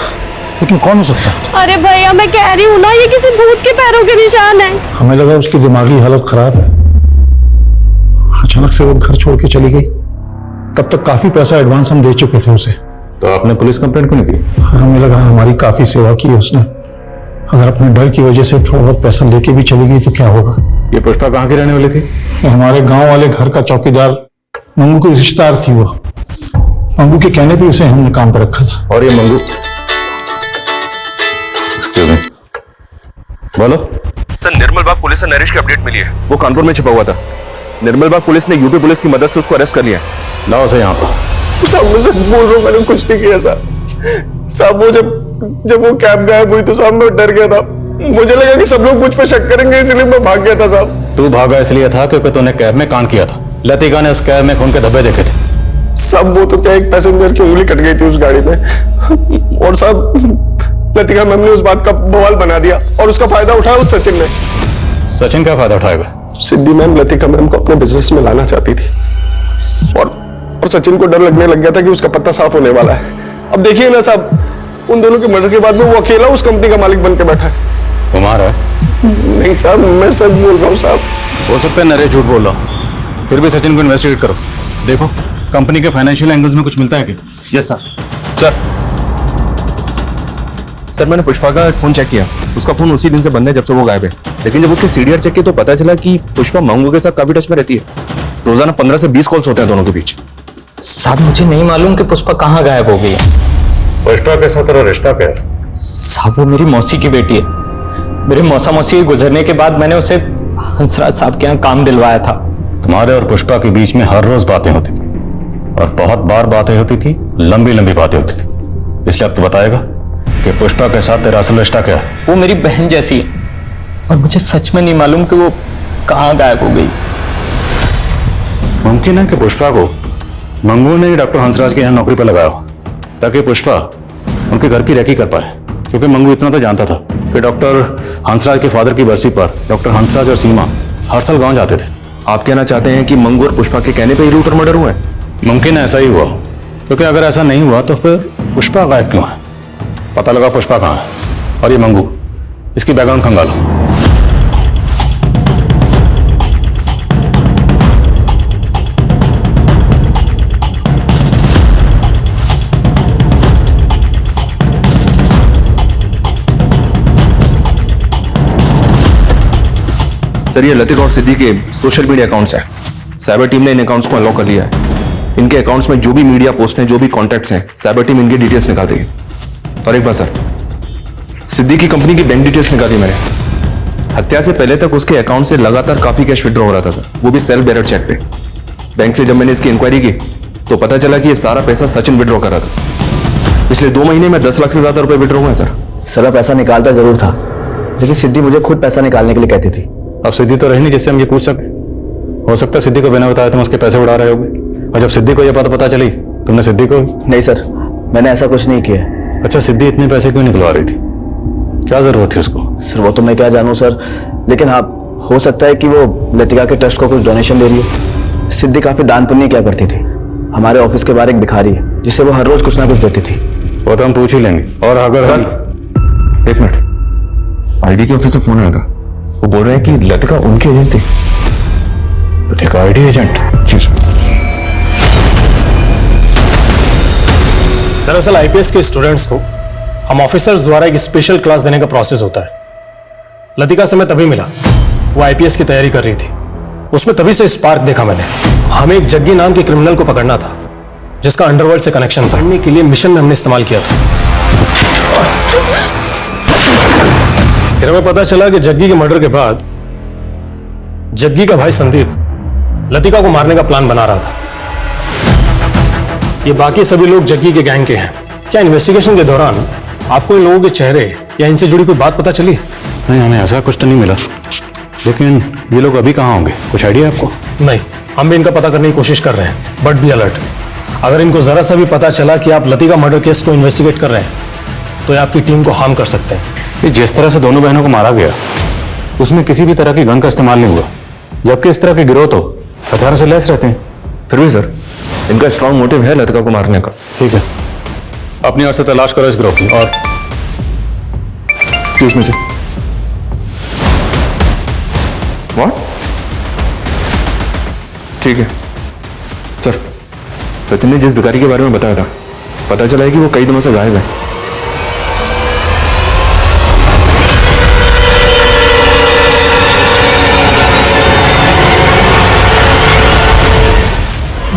लेकिन कौन हो सकता है? अरे भैया मैं कह रही हूँ ना, ये किसी भूत के पैरों के निशान है। हमें लगा उसकी दिमागी हालत खराब है, अचानक से वो घर छोड़ के चली गई। तब तक काफी पैसा एडवांस हम दे चुके थे उसे। तो आपने पुलिस कंप्लेंट क्यों नहीं की? हमें लगा हमारी काफी सेवा की उसने, अगर अपने डर की वजह से थोड़ा बहुत पैसा लेके भी चली गई तो क्या होगा। ये पुष्पा कहाँ की रहने वाली थी? हमारे गांव वाले घर का चौकीदार मंगू की रिश्तेदार थी वो। मंगू के कहने पे उसे हमने काम पर रखा था। और ये मंगू, बोलो सर, निर्मल बाग पुलिस से नरेश की अपडेट मिली है। वो कानपुर में छिपा हुआ था। निर्मल बाग पुलिस ने यूपी पुलिस की मदद से उसको अरेस्ट कर लिया है। लाओ से यहाँ पर। साहब मैं सच बोल रहा हूँ, मैंने कुछ नहीं किया साहब। वो जब वो कैब गायब हुई तो साहब मैं डर गया था। मुझे लगा कि सब लोग मुझ पे शक करेंगे, इसलिए मैं भाग गया था साहब। तू भागा इसलिए था क्योंकि तूने कैब में कांड किया था। लतिका ने उस कैब में खून के धब्बे देखे थे। सब वो तो क्या, एक पैसेंजर की उंगली कट गई थी उस गाड़ी में, और साहब लतिका मैम ने उस बात का बवाल बना दिया और उसका फायदा उठाया उस सचिन ने। सचिन क्या फायदा उठाएगा? सिद्धि मैम लतिका मैम को अपने बिजनेस में लाना चाहती थी, और सचिन को डर लगने लग गया था कि उसका पत्ता साफ होने वाला है। अब देखिए ना साहब, उन दोनों के मर्डर के बाद में वो अकेला उस कंपनी का मालिक बन के बैठा है। कुमार है? नहीं साहब, मैं सच बोल रहा हूँ साहब। हो सकता है नरेश झूठ बोल रहा हूँ, फिर भी सचिन को इन्वेस्टिगेट करो। देखो कंपनी के फाइनेंशियल एंगल्स में कुछ मिलता है क्या? Yes sir. सर मैंने पुष्पा का फोन चेक किया, उसका फोन उसी दिन से बंद है जब से वो गायब है। लेकिन जब उसके सीडीआर चेक किया तो पता चला कि पुष्पा मंगू के साथ काफी टच में रहती है। रोजाना 15 से 20 कॉल्स होते हैं दोनों के बीच। साहब मुझे नहीं मालूम कि पुष्पा कहाँ गायब हो गई है। पुष्पा के साथ तेरा रिश्ता क्या है? साहब वो मेरी मौसी की बेटी है। मेरे मौसा मौसी के गुजरने के बाद मैंने उसे हंसराज साहब के यहाँ काम दिलवाया था। तुम्हारे और पुष्पा के बीच में हर रोज बातें होती थी, और बहुत बार बातें होती थी, लंबी लंबी बातें होती थी। इसलिए अब तो बताएगा कि पुष्पा के साथ तेरा असल रिश्ता क्या है? वो मेरी बहन जैसी है, और मुझे सच में नहीं मालूम कि वो कहाँ गायब हो गई। मुमकिन है कि पुष्पा को मंगू ने डॉक्टर हंसराज के यहाँ नौकरी पर लगाया हो, ताकि पुष्पा उनके घर की रेकी कर पाए। क्योंकि मंगू इतना तो जानता था कि डॉक्टर हंसराज के फादर की बरसी पर डॉक्टर हंसराज और सीमा हर साल गांव जाते थे। आप कहना चाहते हैं कि मंगू और पुष्पा के कहने पे ही लूट और मर्डर हुआ है? मुमकिन है ऐसा ही हुआ, क्योंकि अगर ऐसा नहीं हुआ तो फिर पुष्पा गायब क्यों है? पता लगा पुष्पा कहाँ है। और ये मंगू, इसकी बैकग्राउंड खंगालो। सर ये लतिका और सिद्धि के सोशल मीडिया अकाउंट्स हैं। साइबर टीम ने इन अकाउंट्स को अनलॉक कर लिया है। इनके अकाउंट्स में जो भी मीडिया पोस्ट हैं, जो भी कॉन्टैक्ट्स हैं, साइबर टीम इनकी डिटेल्स निकाल रही है। और एक बार सर, सिद्धि की कंपनी की बैंक डिटेल्स निकाली मैंने। हत्या से पहले तक उसके अकाउंट से लगातार काफी कैश विड्रॉ हो रहा था सर, वो भी सेल्फ डायरेक्ट चेक पे। बैंक से जब मैंने इसकी इंक्वायरी की तो पता चला कि ये सारा पैसा सचिन विड्रॉ कर रहा था। पिछले 2 महीने में 10 लाख से ज्यादा रुपए विड्रॉ हुए सर। सारा पैसा निकालता जरूर था, लेकिन सिद्धि मुझे खुद पैसा निकालने के लिए कहती थी। अब सिद्धि तो रही नहीं जिससे हम ये पूछ सके। हो सकता है सिद्धि को बिना बताए तुम उसके पैसे उड़ा रहे होगे, और जब सिद्धि को यह बात पता चली तुमने सिद्धि को। नहीं सर, मैंने ऐसा कुछ नहीं किया। अच्छा, सिद्धि इतने पैसे क्यों निकलवा रही थी? क्या जरूरत थी उसको? सर वो तो मैं क्या जानूं सर, लेकिन हाँ हो सकता है कि वो लतिका के ट्रस्ट को कुछ डोनेशन दे रही है। सिद्धि काफी दान पुण्य किया करती थी। हमारे ऑफिस के बाहर एक भिखारी है जिसे वो हर रोज कुछ ना कुछ देती थी। वो तो हम पूछ ही लेंगे। और अगर सर, एक मिनट, आईडी के ऑफिस से फोन आया था। वो बोल रहे हैं कि लतिका उनकी एजेंट थी। Latika ID agent? जी सर। दरअसल आईपीएस के स्टूडेंट्स को हम ऑफिसर्स द्वारा एक स्पेशल क्लास देने का प्रोसेस होता है। लतिका से मैं तभी मिला, वो आईपीएस की तैयारी कर रही थी। उसमें तभी से स्पार्क देखा मैंने। हमें एक जग्गी नाम के क्रिमिनल को पकड़ना था जिसका अंडरवर्ल्ड से कनेक्शन था। पकड़ने के लिए मिशन में हमने इस्तेमाल किया था। फिर हमें पता चला कि जग्गी के मर्डर के बाद जग्गी का भाई संदीप लतिका को मारने का प्लान बना रहा था। ये बाकी सभी लोग जग्गी के गैंग के हैं। क्या इन्वेस्टिगेशन के दौरान आपको इन लोगों के चेहरे या इनसे जुड़ी कोई बात पता चली? नहीं, हमें ऐसा कुछ तो नहीं मिला। लेकिन ये लोग अभी कहाँ होंगे, कुछ आइडिया है आपको? नहीं, हम भी इनका पता करने की कोशिश कर रहे हैं, बट बी अलर्ट। अगर इनको जरा सा भी पता चला कि आप लतिका मर्डर केस को इन्वेस्टिगेट कर रहे हैं तो ये आपकी टीम को हार्म कर सकते हैं। ये जिस तरह से दोनों बहनों को मारा गया उसमें किसी भी तरह की गन का इस्तेमाल नहीं हुआ, जबकि इस तरह के गिरोह तो हथियारों से लैस रहते हैं। फिर भी सर, इनका स्ट्रांग मोटिव है लतिका को मारने का। ठीक है, अपनी ओर से तलाश करो इस ग्रुप की। और एक्सक्यूज मी सर। व्हाट? ठीक है सर। सचिन ने जिस भिखारी के बारे में बताया था, पता चला है कि वो कई दिनों से गायब है।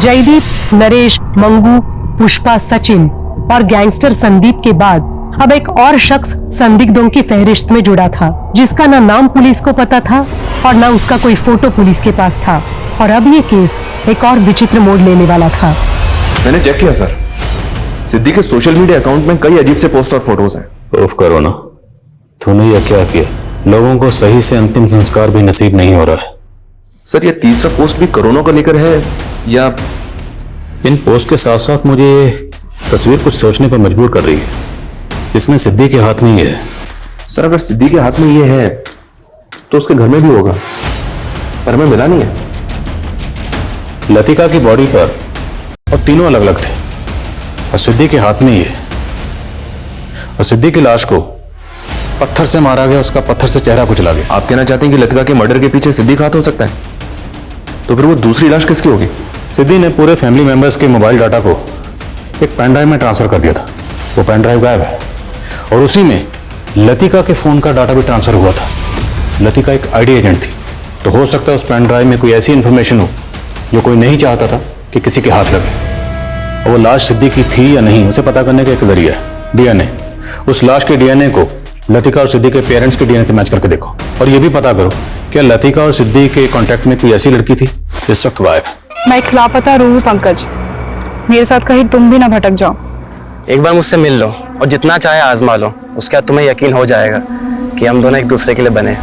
जयदीप, नरेश, मंगू, पुष्पा, सचिन और गैंगस्टर संदीप के बाद अब एक और शख्स संदिग्धों की फहरिस्त में जुड़ा था, जिसका ना नाम पुलिस को पता था और ना उसका कोई फोटो पुलिस के पास था। और अब ये केस एक और विचित्र मोड़ लेने वाला था। मैंने चेक किया सर, सिद्धि के सोशल मीडिया अकाउंट में कई अजीब से पोस्ट और फोटोज हैं। उफ करो ना, तूने यह क्या किया? लोगों को सही से अंतिम संस्कार भी नसीब नहीं हो रहा है। सर, ये तीसरा पोस्ट भी कोरोना को लेकर है या? इन पोस्ट के साथ साथ मुझे ये तस्वीर कुछ सोचने पर मजबूर कर रही है, जिसमें सिद्धि के हाथ में ये है। सर, अगर सिद्धि के हाथ में ये है तो उसके घर में भी होगा, पर हमें मिला नहीं है। लतिका की बॉडी पर और तीनों अलग अलग थे, और सिद्धि के हाथ में ये। और सिद्धि की लाश को पत्थर से मारा गया, उसका पत्थर से चेहरा कुचला गया। आप कहना चाहते हैं कि लतिका के मर्डर के पीछे सिद्धि का हाथ हो सकता है? तो फिर वो दूसरी लाश किसकी होगी? सिद्धि ने पूरे फैमिली मेंबर्स के मोबाइल डाटा को एक पेन ड्राइव में ट्रांसफर कर दिया था। वो पेन ड्राइव गायब है, और उसी में लतिका के फोन का डाटा भी ट्रांसफर हुआ था। लतिका एक आईडी एजेंट थी, तो हो सकता है उस पेन ड्राइव में कोई ऐसी इंफॉर्मेशन हो जो कोई नहीं चाहता था कि किसी के हाथ लगे। और वो लाश सिद्धि की थी या नहीं, उसे पता करने का एक जरिया है डीएनए। उस लाश के डीएनए को लतिका और सिद्धि के पेरेंट्स के डीएनए से मैच करके देखो, और ये भी पता करो क्या लतिका और सिद्धि के कांटेक्ट में कोई ऐसी लड़की थी जिस वक्त गायब है। मैं एक लापता रूह हूं पंकज, मेरे साथ कहीं तुम भी ना भटक जाओ। एक बार मुझसे मिल लो और जितना चाहे आजमा लो, उसके बाद तुम्हें यकीन हो जाएगा कि हम दोनों एक दूसरे के लिए बने।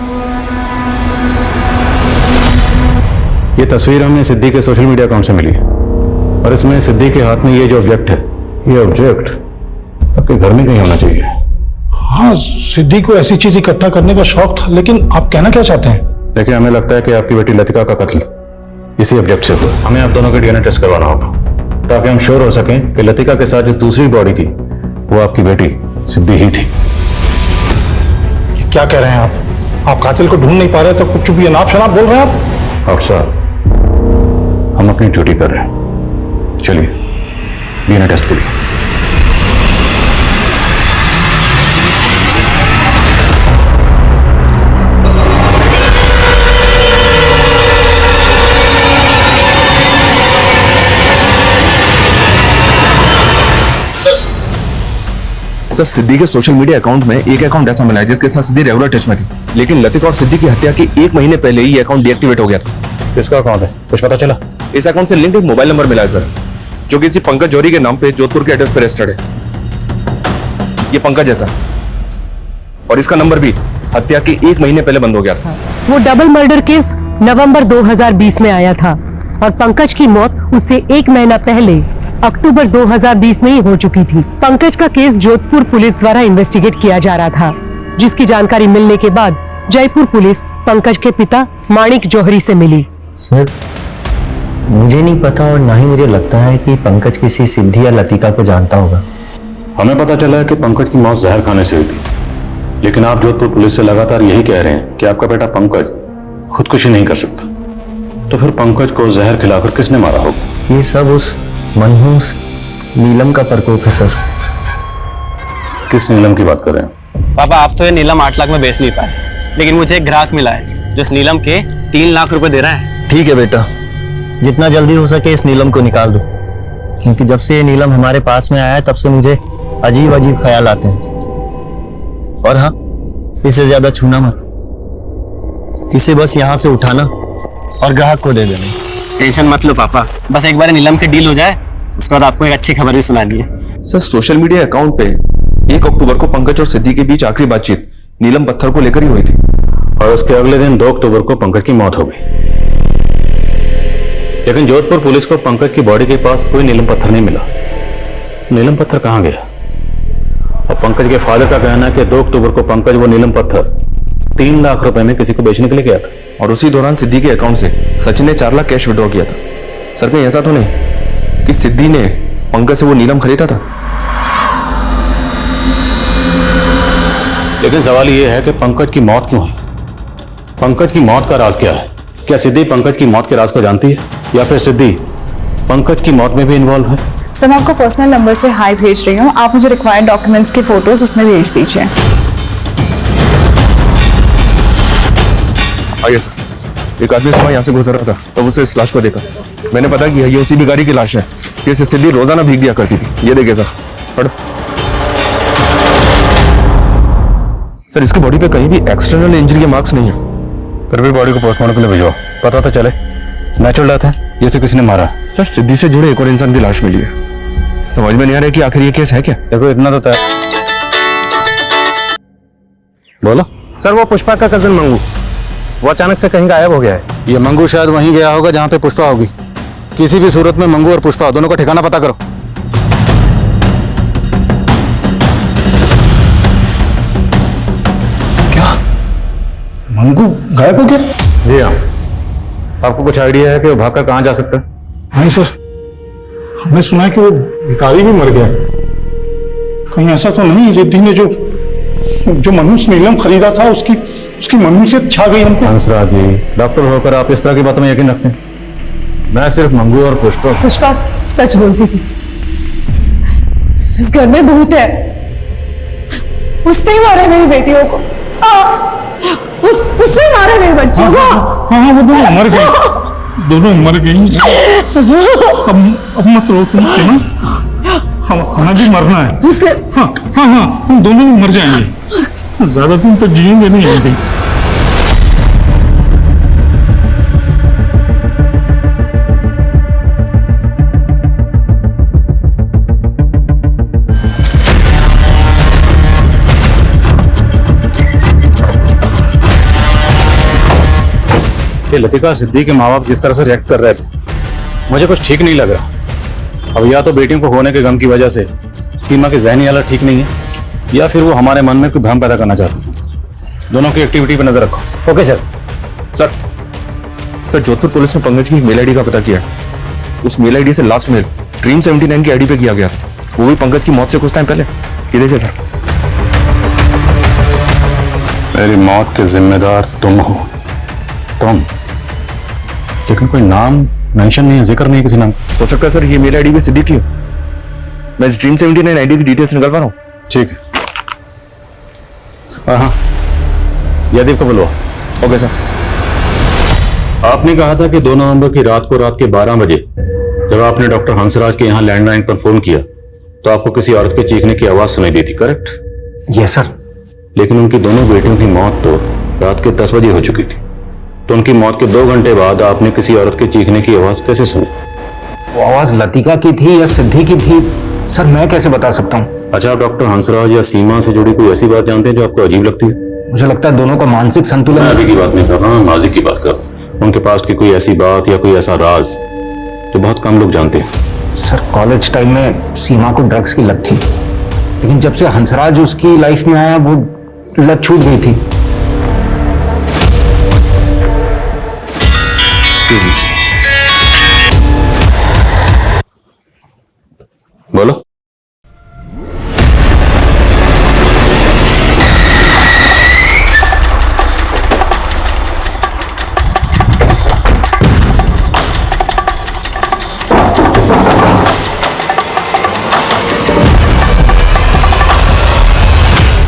ये तस्वीर हमें सिद्धि के सोशल मीडिया अकाउंट से मिली है, और इसमें सिद्धि के हाथ में ये जो ऑब्जेक्ट है, ये ऑब्जेक्ट आपके घर में कहीं होना चाहिए। हाँ, सिद्धि को ऐसी चीज इकट्ठा करने का शौक था, लेकिन आप कहना क्या चाहते हैं? देखिए, हमें लगता है कि आपकी बेटी लतिका का कत्ल इसी ऑब्जेक्ट से हुआ। हमें आप दोनों के डीएनए टेस्ट करवाना होगा, ताकि हम श्योर हो सकें कि लतिका के साथ जो दूसरी बॉडी थी वो आपकी बेटी सिद्धि ही थी। क्या कह रहे हैं आप कातिल को ढूंढ नहीं पा रहे तो कुछ भी अनाप शनाप बोल रहे हैं आप? अफसर, हम अपनी ड्यूटी कर रहे हैं, चलिए डीएनए टेस्ट करिए। सर, सिद्धि के सोशल मीडिया अकाउंट में एक अकाउंट ऐसा मिला है जिसके साथ सिद्धि रेगुलर टच में थी, लेकिन लतिका और सिद्धि की हत्या के 1 महीने पहले ही ये अकाउंट डीएक्टिवेट हो गया था। किसका अकाउंट है, कुछ पता चला? इस अकाउंट से लिंक्ड एक मोबाइल नंबर मिला है सर, जो किसी पंकज जौहरी के नाम पे जोधपुर के एड्रेस पर रजिस्टर्ड है। ये पंकज है सर, और इसका नंबर भी हत्या के 1 महीने पहले बंद हो गया था। वो डबल मर्डर केस नवंबर 2020 में आया था, और पंकज की मौत उससे 1 महीना पहले अक्टूबर 2020 में ही हो चुकी थी। पंकज का केस जोधपुर पुलिस द्वारा इन्वेस्टिगेट किया जा रहा था, जिसकी जानकारी मिलने के बाद जयपुर पुलिस पंकज के पिता माणिक जौहरी से मिली। सर, मुझे नहीं पता और ना ही मुझे लगता है कि पंकज किसी सिद्धि या लतिका को जानता होगा। हमें पता चला है कि पंकज की मौत जहर खाने से हुई थी, लेकिन आप जोधपुर पुलिस से लगातार यही कह रहे हैं कि आपका बेटा पंकज खुदकुशी नहीं कर सकता। तो फिर पंकज को जहर खिलाकर किसने मारा होगा? ये सब उस मनहूस नीलम का प्रकोप है सर। किस नीलम की बात कर रहे हैं? पापा, आप तो ये नीलम 8 लाख में बेच नहीं पाए, लेकिन मुझे एक ग्राहक मिला है जो इस नीलम के 3 लाख रुपए दे रहा है। ठीक है बेटा, जितना जल्दी हो सके इस नीलम को निकाल दो, क्योंकि जब से ये नीलम हमारे पास में आया है तब से मुझे अजीब अजीब ख्याल आते हैं। और हाँ, इसे ज्यादा छूना मत, इसे बस यहाँ से उठाना और ग्राहक को दे देना। टेंशन मत लो पापा, बस एक बार नीलम की डील हो जाए, उसके बाद आपको एक अच्छी खबर भी सुनानी है। सर, सोशल मीडिया अकाउंट पे 1 अक्टूबर को पंकज और सिद्धि के बीच आखिरी बातचीत नीलम पत्थर को लेकर ही हुई थी, और उसके अगले दिन 2 अक्टूबर को पंकज की मौत हो गई। लेकिन जोधपुर पुलिस को पंकज की बॉडी के पास कोई नीलम पत्थर नहीं मिला। नीलम पत्थर कहां गया? और पंकज के फादर का कहना है कि 2 अक्टूबर को पंकज वो नीलम पत्थर 3 लाख रुपए में किसी को बेचने के लिए गया था। और उसी दौरान सिद्धि के अकाउंट से सचिन ने 4 लाख कैश विड्रॉ किया था। सर कहीं ऐसा तो नहीं कि सिद्धि ने पंकज से वो नीलम खरीदा था? लेकिन सवाल यह है कि पंकज की मौत क्यों हुई? पंकज की मौत का राज क्या है? क्या सिद्धि पंकज की मौत के राज को जानती है या फिर सिद्धि पंकज की मौत में भी इन्वॉल्व है? सर मैं आपको पर्सनल नंबर से हाई भेज रही हूँ, आप मुझे रिक्वायर्ड डॉक्यूमेंट्स की फोटोज उसमें भेज दीजिए। आइए सर। एक आदमी सुबह यहाँ से गुजर रहा था तब उसे इस लाश को देखा। मैंने पता किया ये उसी भिखारी की लाश है जिसे सिद्धि रोजाना भीख दिया करती थी। ये देखिए सर। हटो। सर इसकी बॉडी पे कहीं भी एक्सटर्नल इंजरी के मार्क्स नहीं है। फिर भी बॉडी को पोस्टमार्टम के लिए भिजवाओ, पता तो चले नेचुरल डेथ है या से किसी ने मारा। सर सिद्धि से जुड़े एक और इंसान की लाश मिली है। समझ में नहीं आ रहा है कि आखिर ये केस है क्या? देखो इतना तो तय। बोलो। सर वो पुष्पा का कजन मंगू, वो अचानक से कहीं गायब हो गया है। ये मंगू शायद वहीं गया होगा जहां पे पुष्पा होगी। किसी भी सूरत में मंगू और पुष्पा दोनों का ठिकाना पता करो। क्या मंगू गायब हो गया? जी हाँ। आपको कुछ आइडिया है कि वो भागकर कहाँ जा सकता है? नहीं सर, हमने सुना है कि वो भिखारी भी मर गया। कहीं ऐसा तो नहीं रिद्धि ने जो मनुष्य नीलम खरीदा था उसकी मनुष्यत छा गई हम पे? हंसराज जी, डॉक्टर होकर आप इस तरह की बातों में यकीन रखते हैं? मैं सिर्फ मंगू और पुष्पा सच बोलती थी। इस घर में भूत है। उसने ही मारा मेरी बेटियों को। उसने मारा मेरे बच्चों को। हाँ वो दोनों मर गई। दोनों मर गई। अब मत रो तुम, सुनो हमें भी मरना है। हाँ हम दोनों भी मर जाएंगे। ज्यादा दिन तो जिएंगे नहीं आएंगे। लतिका सिद्धि के माँ बाप जिस तरह से रिएक्ट कर रहे थे मुझे कुछ ठीक नहीं लग रहा। अब या तो बेटियों को होने के गम की वजह से सीमा की ज़हनी हालत ठीक नहीं है या फिर वो हमारे मन में कोई भ्रम पैदा करना चाहती है। दोनों की एक्टिविटी पर नजर रखो। Okay sir. Sir Jodhpur police ने पंकज की मेल आईडी का पता किया। उस मेल आईडी से लास्ट मेल ड्रीम 79 की आईडी पे किया गया, वो भी पंकज की मौत से कुछ टाइम पहले। ये देखिए सर। मेरी मौत के जिम्मेदार तुम हो, तुम। लेकिन कोई नाम मेंशन नहीं है, जिक्र नहीं है किसी नाम। हो सकता है सर ये मेल आईडी भी सिद्धि की हो। मैं इस ड्रीम 79 आईडी की डिटेल्स निकलवा रहा हूँ। ठीक है। और हाँ, यादव को बुलवा। Okay sir. आपने कहा था कि 2 नवंबर की रात को रात के 12 बजे जब आपने डॉक्टर हंसराज के यहाँ लैंडलाइन पर फोन किया तो आपको किसी औरत के चीखने की आवाज सुनाई दी थी, करेक्ट? Yes sir. लेकिन उनकी दोनों बेटियों की मौत तो रात के 10 बजे हो चुकी थी, तो उनकी मौत के 2 घंटे बाद आपने किसी औरत के चीखने की आवाज कैसे सुनी? वो आवाज लतिका की थी या सिद्धि की थी सर, मैं कैसे बता सकता हूँ? अच्छा, आप डॉक्टर हंसराज या सीमा से जुड़ी कोई ऐसी बात जानते हैं जो आपको अजीब लगती है? मुझे लगता है दोनों का मानसिक संतुलन। अभी की बात नहीं कर रहा, माजी की बात कर। उनके पास की कोई ऐसी बात या कोई ऐसा राज जो बहुत कम लोग जानते हैं। सर कॉलेज टाइम में सीमा को ड्रग्स की लत थी, लेकिन जब से हंसराज उसकी लाइफ में आया वो लत छूट गई थी। बोलो।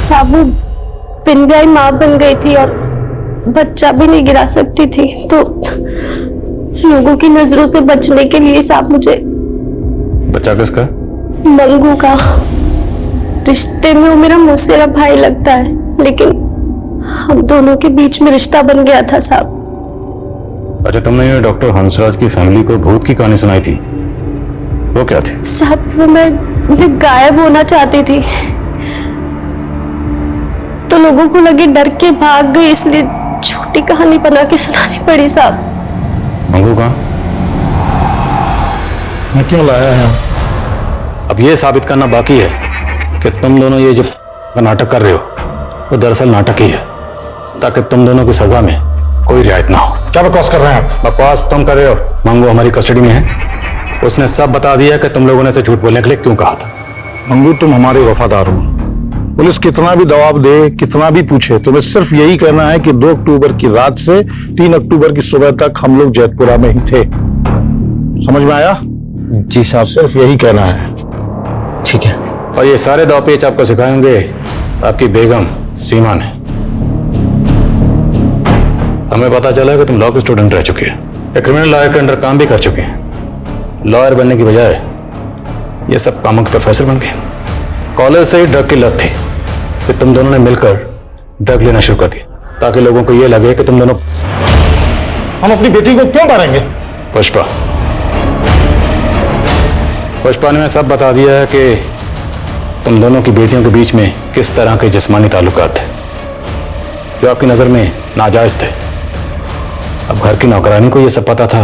साबू पिन गई माँ बन गई थी और बच्चा भी नहीं गिरा सकती थी, तो लोगों की नजरों से बचने के लिए साहब मुझे बच्चा किसका? मंगू का। रिश्ते में वो मेरा मौसेरा भाई लगता है, लेकिन हम दोनों के बीच में रिश्ता बन गया था साहब। अच्छा, तुमने ये डॉक्टर हंसराज की फैमिली को भूत की कहानी सुनाई थी, वो क्या थी? साहब वो मैं गायब होना चाहती थी, तो लोगों को लगे डर के भाग गई, इसलिए छोटी कहानी बना के सुनानी पड़ी साहब। मंगू कहाँ? मैं क्यों लाया है? अब ये साबित करना बाकी है कि तुम दोनों ये जो नाटक कर रहे हो वो दरअसल नाटक ही है, ताकि तुम दोनों की सजा में कोई रियायत ना हो। क्या बकवास कर रहे हैं आप? बकवास तुम कर रहे हो। मंगू हमारी कस्टडी में है, उसने सब बता दिया कि तुम लोगों ने इसे झूठ बोलने के लिए क्यों कहा था। मंगू, तुम हमारे वफादार हो। पुलिस कितना भी दबाव दे, कितना भी पूछे, तुम्हें सिर्फ यही कहना है कि 2 अक्टूबर की रात से 3 अक्टूबर की सुबह तक हम लोग जैतपुरा में ही थे। समझ में आया? जी साहब। सिर्फ यही कहना है। ठीक है। और ये सारे दाव पेच आपको सिखाएंगे आपकी बेगम सीमा ने। हमें पता चला कि तुम लॉ के स्टूडेंट रह चुके हैं, एक क्रिमिनल लॉयर के अंडर काम भी कर चुके हैं। लॉयर बनने की बजाय ये सब कामों के प्रोफेसर बन गए। कॉलेज से ही ड्रग की लत थी, फिर तुम दोनों ने मिलकर ड्रग लेना शुरू कर दिया ताकि लोगों को ये लगे कि तुम दोनों। हम अपनी बेटी को क्यों मारेंगे? पुष्पा ने सब बता दिया है कि तुम दोनों की बेटियों के बीच में किस तरह के जिस्मानी ताल्लुकात थे जो आपकी नजर में नाजायज थे। अब घर की नौकरानी को ये सब पता था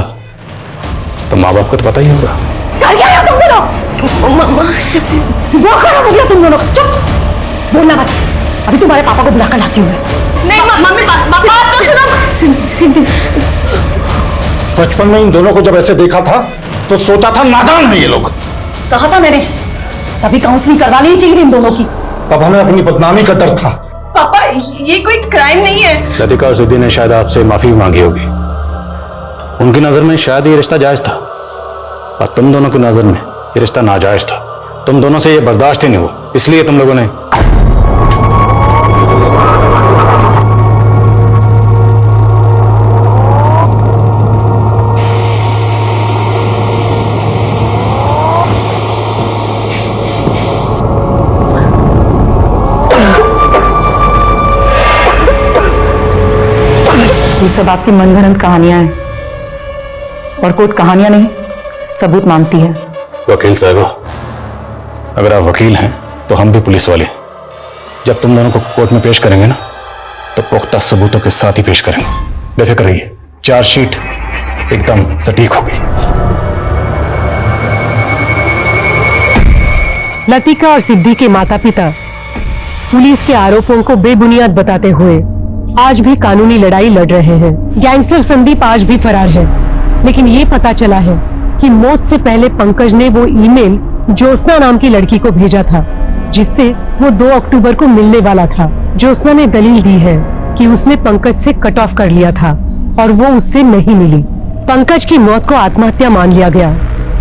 तो माँ बाप को तो पता ही होगा। कर क्या हो तुम दोनों? दिमाग खराब हो गया तुम दोनों का। चुप, बोलना मत। अभी तुम्हारे पापा को बुलाकर लाती हूँ मैं। नहीं मम्मी, बात तो सुनो। सिद्धि, बचपन में इन दोनों को जब ऐसे देखा था तो सोचा था नादान है ये लोग। कहा था मैंने, तभी काउंसलिंग करवा ली चाहिए इन दोनों की। तब हमें अपनी बदनामी का डर था। पापा ये कोई क्राइम नहीं है। लतिका और सिद्धि ने शायद आपसे माफी भी मांगी होगी। उनकी नजर में शायद ये रिश्ता जायज था और तुम दोनों की नजर में ये रिश्ता नाजायज था। तुम दोनों से ये बर्दाश्त ही नहीं हुआ, इसलिए तुम लोगों ने। ये सब आपकी मनगढ़ंत कहानियां हैं और कोर्ट कहानियां नहीं सबूत मांगती है। वकील साहब, अगर आप वकील हैं तो हम भी पुलिस वाले। जब तुम दोनों को कोर्ट में पेश करेंगे ना तो पुख्ता सबूतों के साथ ही पेश करेंगे। बेफिक्र रहिए, चार्जशीट एकदम सटीक होगी। लतिका और सिद्धि के माता पिता पुलिस के आरोपों को बेबुनियाद बताते हुए आज भी कानूनी लड़ाई लड़ रहे हैं। गैंगस्टर संदीप आज भी फरार है, लेकिन ये पता चला है कि मौत से पहले पंकज ने वो ईमेल ज्योत्सना नाम की लड़की को भेजा था जिससे वो 2 अक्टूबर को मिलने वाला था। ज्योत्सना ने दलील दी है कि उसने पंकज से कट ऑफ कर लिया था और वो उससे नहीं मिली। पंकज की मौत को आत्महत्या मान लिया गया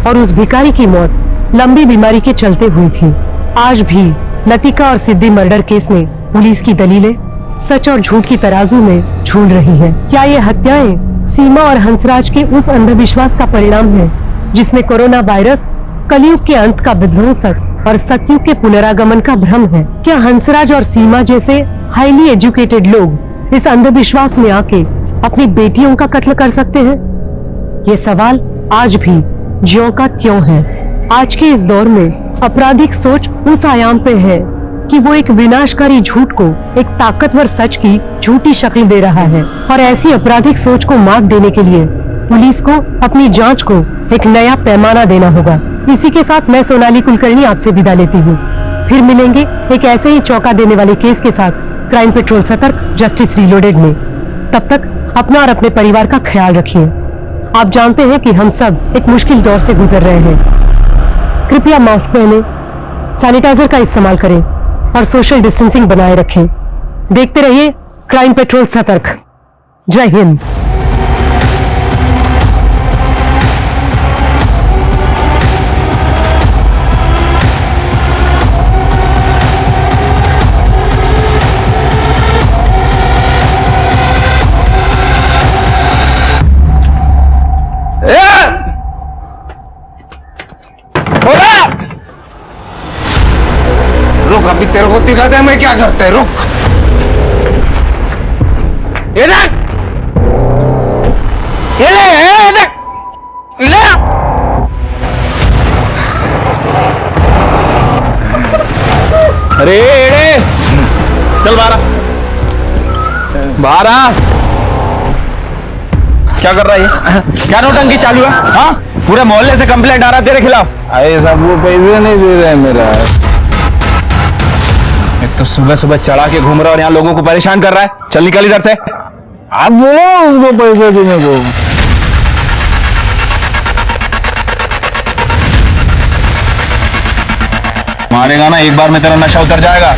और उस भिखारी की मौत लंबी बीमारी के चलते हुई थी। आज भी लतिका और सिद्धि मर्डर केस में पुलिस की दलीलें सच और झूठ की तराजू में झूल रही है। क्या ये हत्याएं सीमा और हंसराज के उस अंधविश्वास का परिणाम है जिसमें कोरोना वायरस कलयुग के अंत का विध्वंसक और सतयुग के पुनरागमन का भ्रम है? क्या हंसराज और सीमा जैसे हाईली एजुकेटेड लोग इस अंधविश्वास में आके अपनी बेटियों का कत्ल कर सकते हैं? ये सवाल आज भी ज्यों का त्यों है। आज के इस दौर में आपराधिक सोच उस आयाम पे है कि वो एक विनाशकारी झूठ को एक ताकतवर सच की झूठी शक्ल दे रहा है और ऐसी आपराधिक सोच को मात देने के लिए पुलिस को अपनी जांच को एक नया पैमाना देना होगा। इसी के साथ मैं सोनाली कुलकर्णी आपसे विदा लेती हूँ। फिर मिलेंगे एक ऐसे ही चौंका देने वाले केस के साथ क्राइम पेट्रोल सतर्क जस्टिस रीलोडेड में। तब तक अपना और अपने परिवार का ख्याल रखिए। आप जानते हैं कि हम सब एक मुश्किल दौर से गुजर रहे हैं। कृपया मास्क पहने, सैनिटाइजर का इस्तेमाल करें और सोशल डिस्टेंसिंग बनाए रखें। देखते रहिए क्राइम पेट्रोल सतर्क। जय हिंद। रुक, अभी तेरे को दिखाते हैं मैं क्या करता है। रुक, ये देख, ये देख, ले। अरे चल बाहर आ। क्या कर रहा है? क्या नौटंकी चालू है? हाँ, पूरे मोहल्ले से कंप्लेंट आ रहा है तेरे खिलाफ। अरे साहब वो पैसे नहीं दे रहे मेरा। एक तो सुबह सुबह चढ़ा के घूम रहा है और यहाँ लोगों को परेशान कर रहा है। चल निकल इधर से। आप बोलो उसको पैसे देने को। मारेगा ना एक बार में तेरा नशा उतर जाएगा।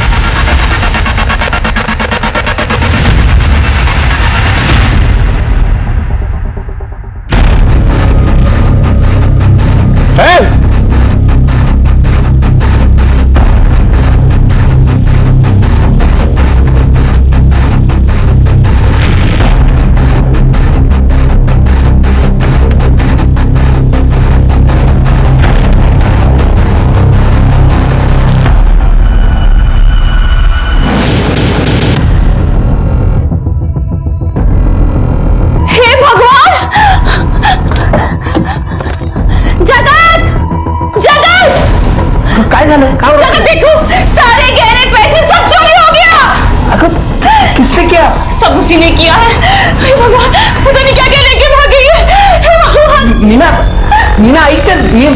जगत देखो, सारे गहने पैसे सब चोरी हो गया। किसने किया? सब उसी ने किया है। हे भगवान, पता नहीं क्या क्या लेके भाग गई है। हे भगवान। मीना आई चल। ये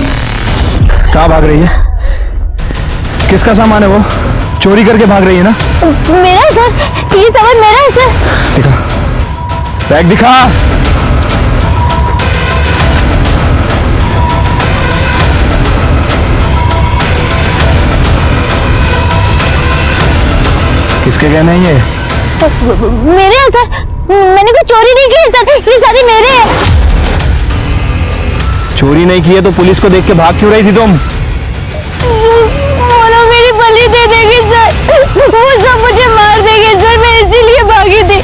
कहाँ भाग रही है? किसका सामान है वो? चोरी करके भाग रही है ना? मेरा है सर, ये सामान मेरा है सर। दिखा, बैग दिखा। किसके गहने हैं ये? मेरे हैं सर, मैंने कोई चोरी नहीं की है सर, ये सारे मेरे हैं। चोरी नहीं की है तो पुलिस को देख के भाग क्यों रही थी तुम? वो लोग मेरी बलि दे देंगे सर, वो सब मुझे मार देंगे सर, मैं इसीलिए भागी थी।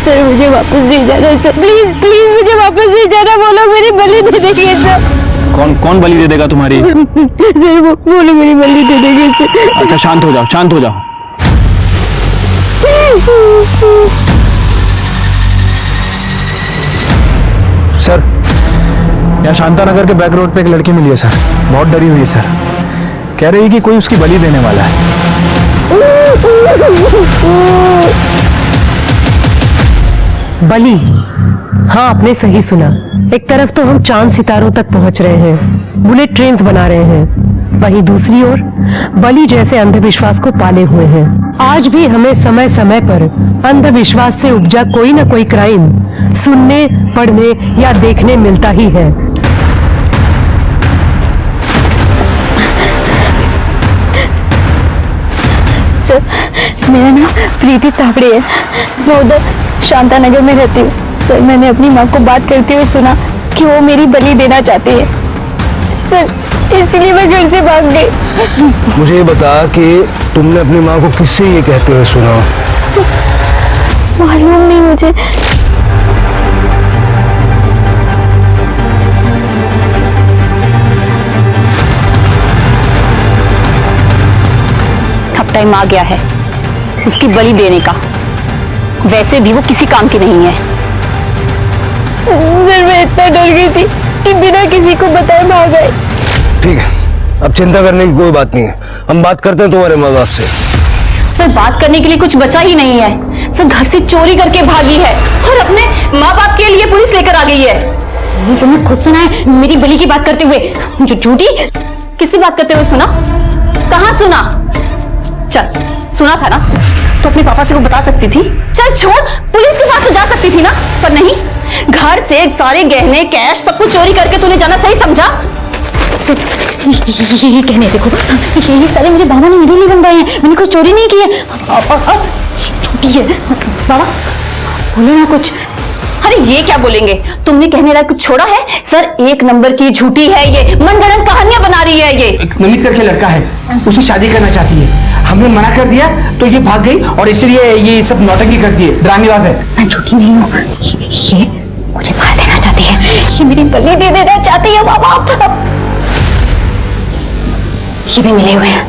सर मुझे वापस नहीं जाना सर, प्लीज प्लीज मुझे वापस नहीं जाना, वो लोग मेरी बलि दे देंगे सर। कौन बलि दे देगा तुम्हारी? सर वो लोग मेरी बलि दे देंगे सर। अच्छा शांत हो जाओ, शांत हो जाओ। सर, यहाँ शांतानगर के बैक रोड पे एक लड़की मिली है सर, बहुत डरी हुई है सर, कह रही है कि कोई उसकी बलि देने वाला है। बलि? हाँ, आपने सही सुना। एक तरफ तो हम चांद सितारों तक पहुंच रहे हैं, बुलेट ट्रेन्स बना रहे हैं, वहीं दूसरी ओर बलि जैसे अंधविश्वास को पाले हुए हैं। आज भी हमें समय समय पर अंधविश्वास से उपजा कोई न कोई क्राइम सुनने, पढ़ने या देखने मिलता ही है। सर, मेरा नाम प्रीति तावड़े है, मैं उधर शांतानगर में रहती हूँ। सर, मैंने अपनी माँ को बात करते हुए सुना कि वो मेरी बलि देना चाहती है सर, इसलिए मैं घर से भाग गई। मुझे ये बता कि तुमने अपनी माँ को किससे ये कहते हुए सुना? मालूम नहीं मुझे। अब टाइम आ गया है उसकी बलि देने का, वैसे भी वो किसी काम की नहीं है। सर, मैं इतना डर गई थी कि बिना किसी को बताए भाग गए। ठीक है, अब चिंता करने की कोई बात नहीं है, हम बात करते हैं तुम्हारे माँ बाप से। सर, बात करने के लिए कुछ बचा ही नहीं है। सर, घर से चोरी करके भागी है और अपने माँ बाप के लिए पुलिस लेकर आ गई है। तुमने खुद सुना है मेरी बलि की बात करते हुए? जो झूठी। किससे बात करते हुए सुना? कहाँ सुना? चल, सुना था ना तो अपने पापा से वो बता सकती थी। चल छोड़, पुलिस के पास तो जा सकती थी ना, पर नहीं, घर से सारे गहने, कैश सब कुछ चोरी करके तूने जाना सही समझा? ये कहने देखो, ये सारे मेरे बाबा ने मेरे लिए बनवाए हैं, मैंने कुछ चोरी नहीं की है। झूठी है। बाबा बोलो ना कुछ। अरे ये क्या बोलेंगे, तुमने कहने लायक कुछ छोड़ा है? सर, एक नंबर की झूठी है ये, मनगढ़ंत कहानियां बना रही है ये। नमित करके लड़का है, उसे शादी करना चाहती है, हमने मना कर दिया तो ये भाग गई और इसलिए ये सब नौटंकी करती है, ड्रामेबाज है। मैं झूठी नहीं हूँ, ये मुझे मार देना चाहती है, ये मेरी बलि दे देना चाहती है। बाबा ये भी मिले हुए हैं,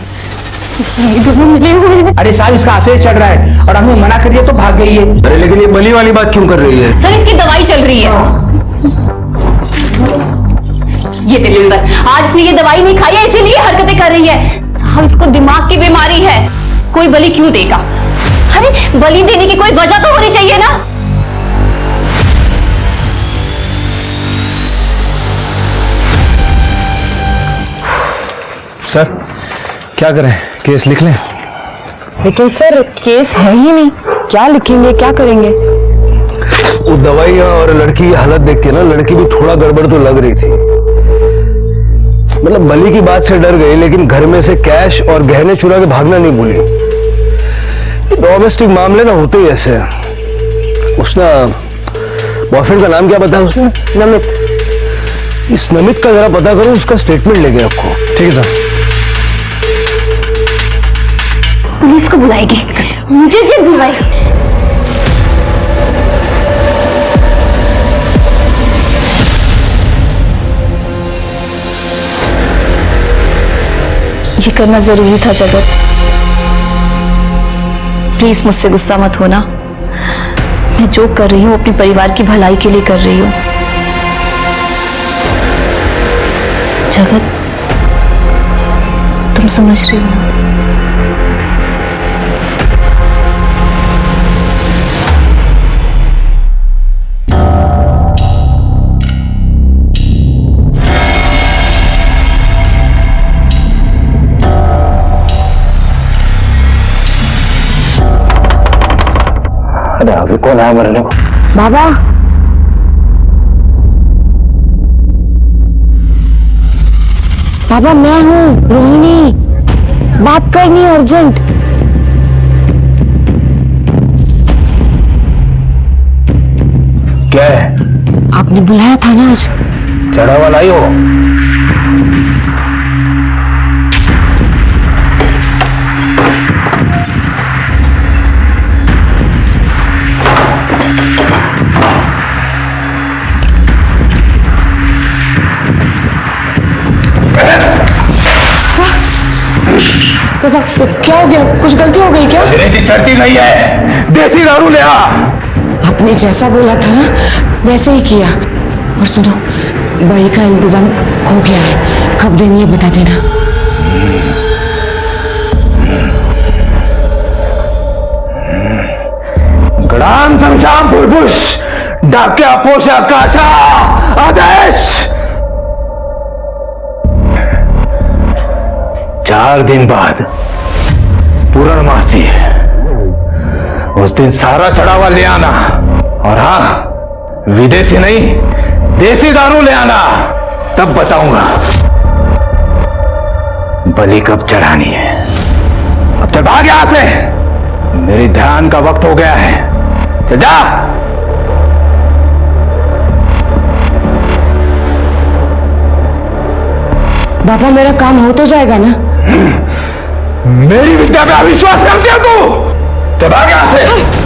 ये दोनों मिले हुए हैं। अरे साहब, इसका अफेयर चल रहा है और हमने मना कर दिया तो भाग गई है। अरे लेकिन ये बलि वाली बात क्यों कर रही है? सर, इसकी दवाई चल रही है। ये देखिए सर, आज इसने ये दवाई नहीं खाई है इसीलिए हरकतें कर रही है। साहब, इसको दिमाग की बीमारी है, कोई बलि क्यों देगा? अरे बलि देने की कोई वजह तो होनी चाहिए ना। सर, क्या करें, केस लिख लें? लेकिन सर, केस है ही नहीं, क्या लिखेंगे, क्या करेंगे? वो दवाइयां और लड़की की हालत देख के ना लड़की भी थोड़ा गड़बड़ तो लग रही थी। मतलब बलि की बात से डर गई, लेकिन घर में से कैश और गहने चुरा के भागना नहीं भूली। डोमेस्टिक मामले ना होते ही ऐसे। उसने बॉयफ्रेंड का नाम क्या बताया उसने? नमित। इस नमित का जरा पता करो, उसका स्टेटमेंट लेके रखो। ठीक है सर। पुलिस को बुलाएगी, मुझे जेल बुलाएगी। ये करना जरूरी था जगत। प्लीज मुझसे गुस्सा मत होना। मैं जो कर रही हूँ अपने परिवार की भलाई के लिए कर रही हूँ। जगत, तुम समझ रही हो ना? अरे अभी कौन आया मरने को? बाबा, बाबा मैं हूँ रोहिणी, बात करनी है अर्जेंट। क्या है? आपने बुलाया था ना आज। चढ़ा वाला ही हो? बाबा क्या हो गया? कुछ गलती हो गई क्या? चढ़ती नहीं है, देसी दारू ले आ। आपने जैसा बोला था ना वैसे ही किया। और सुनो, बड़ी का इंतजाम हो गया है, कब देनी है बता देना। गणाम शमशाम बुलबुश डाक्या पोषा काशा आदेश। 4 दिन बाद पूर्णमासी, उस दिन सारा चढ़ावा ले आना। और हाँ, विदेशी नहीं देसी दारू ले आना, तब बताऊंगा बलि कब चढ़ानी है। अब चल भाग यहां से, मेरी ध्यान का वक्त हो गया है। चल जा। बाबा मेरा काम हो तो जाएगा ना? मेरी विद्या पे अविश्वास करते हो तू? चल भाग यहां से।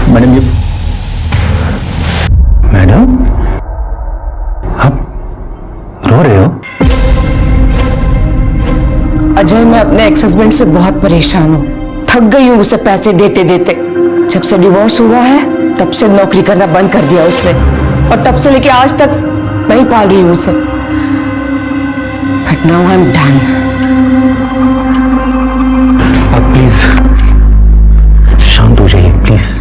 मैडम ये मैडम, आप रो रहे हो? अजय, मैं अपने एक्स हस्बैंड से बहुत परेशान हूँ। थक गई हूँ उसे पैसे देते देते। जब से डिवोर्स हुआ है तब से नौकरी करना बंद कर दिया उसने, और तब से लेके आज तक मैं ही पाल रही हूँ उसे। But now I am done. आप प्लीज शांत हो जाइए, प्लीज।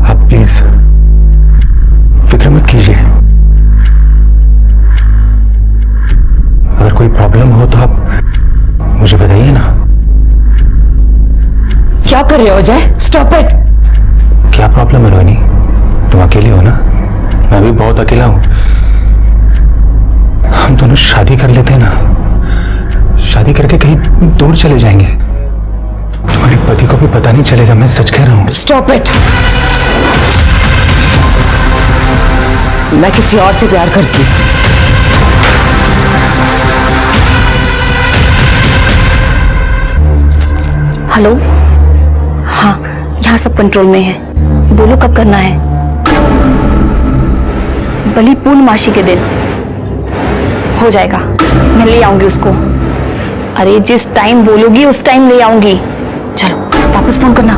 आप प्लीज फिक्र मत कीजिए। अगर कोई प्रॉब्लम हो तो आप मुझे बताइए ना। क्या कर रहे हो अजय? Stop it. क्या प्रॉब्लम है रोहिणी? तुम अकेली हो ना? मैं भी बहुत अकेला हूं। हम दोनों शादी कर लेते हैं ना, शादी करके कहीं दूर चले जाएंगे। तुम्हारे पति को भी पता नहीं चलेगा, मैं सच कह रहा हूं। Stop it. मैं किसी और से प्यार करती हूँ। हेलो, हाँ यहाँ सब कंट्रोल में है। बोलो कब करना है? बलि पूर्णमासी के दिन हो जाएगा। मैं ले आऊंगी उसको। अरे जिस टाइम बोलोगी उस टाइम ले आऊंगी। चलो वापस फोन करना।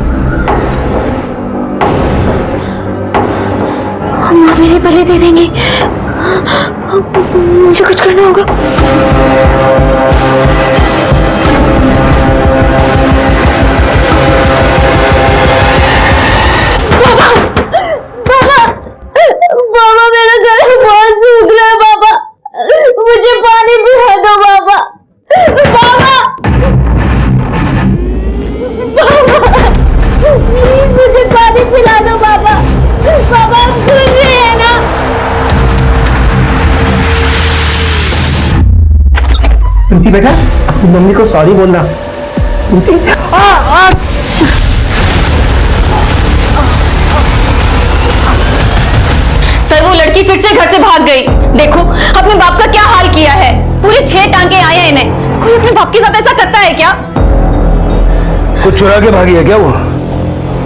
माँ मेरे बलि दे देंगी। मुझे कुछ करना होगा। बाबा मेरा गला बहुत सूख रहा है बाबा, मुझे पानी पिला दो बाबा। बाबा प्लीज मुझे पानी पिला दो बाबा। बाबा आप सुन रहे हैं ना? प्रीति बेटा, अपनी मम्मी को सॉरी बोलना। प्रीति सर वो लड़की फिर से घर से भाग गई। देखो अपने बाप का क्या हाल किया है। पूरे 6 टांके आए हैं इन्हें। कोई अपने बाप के साथ ऐसा करता है क्या? कुछ चुरा के भागी है क्या वो?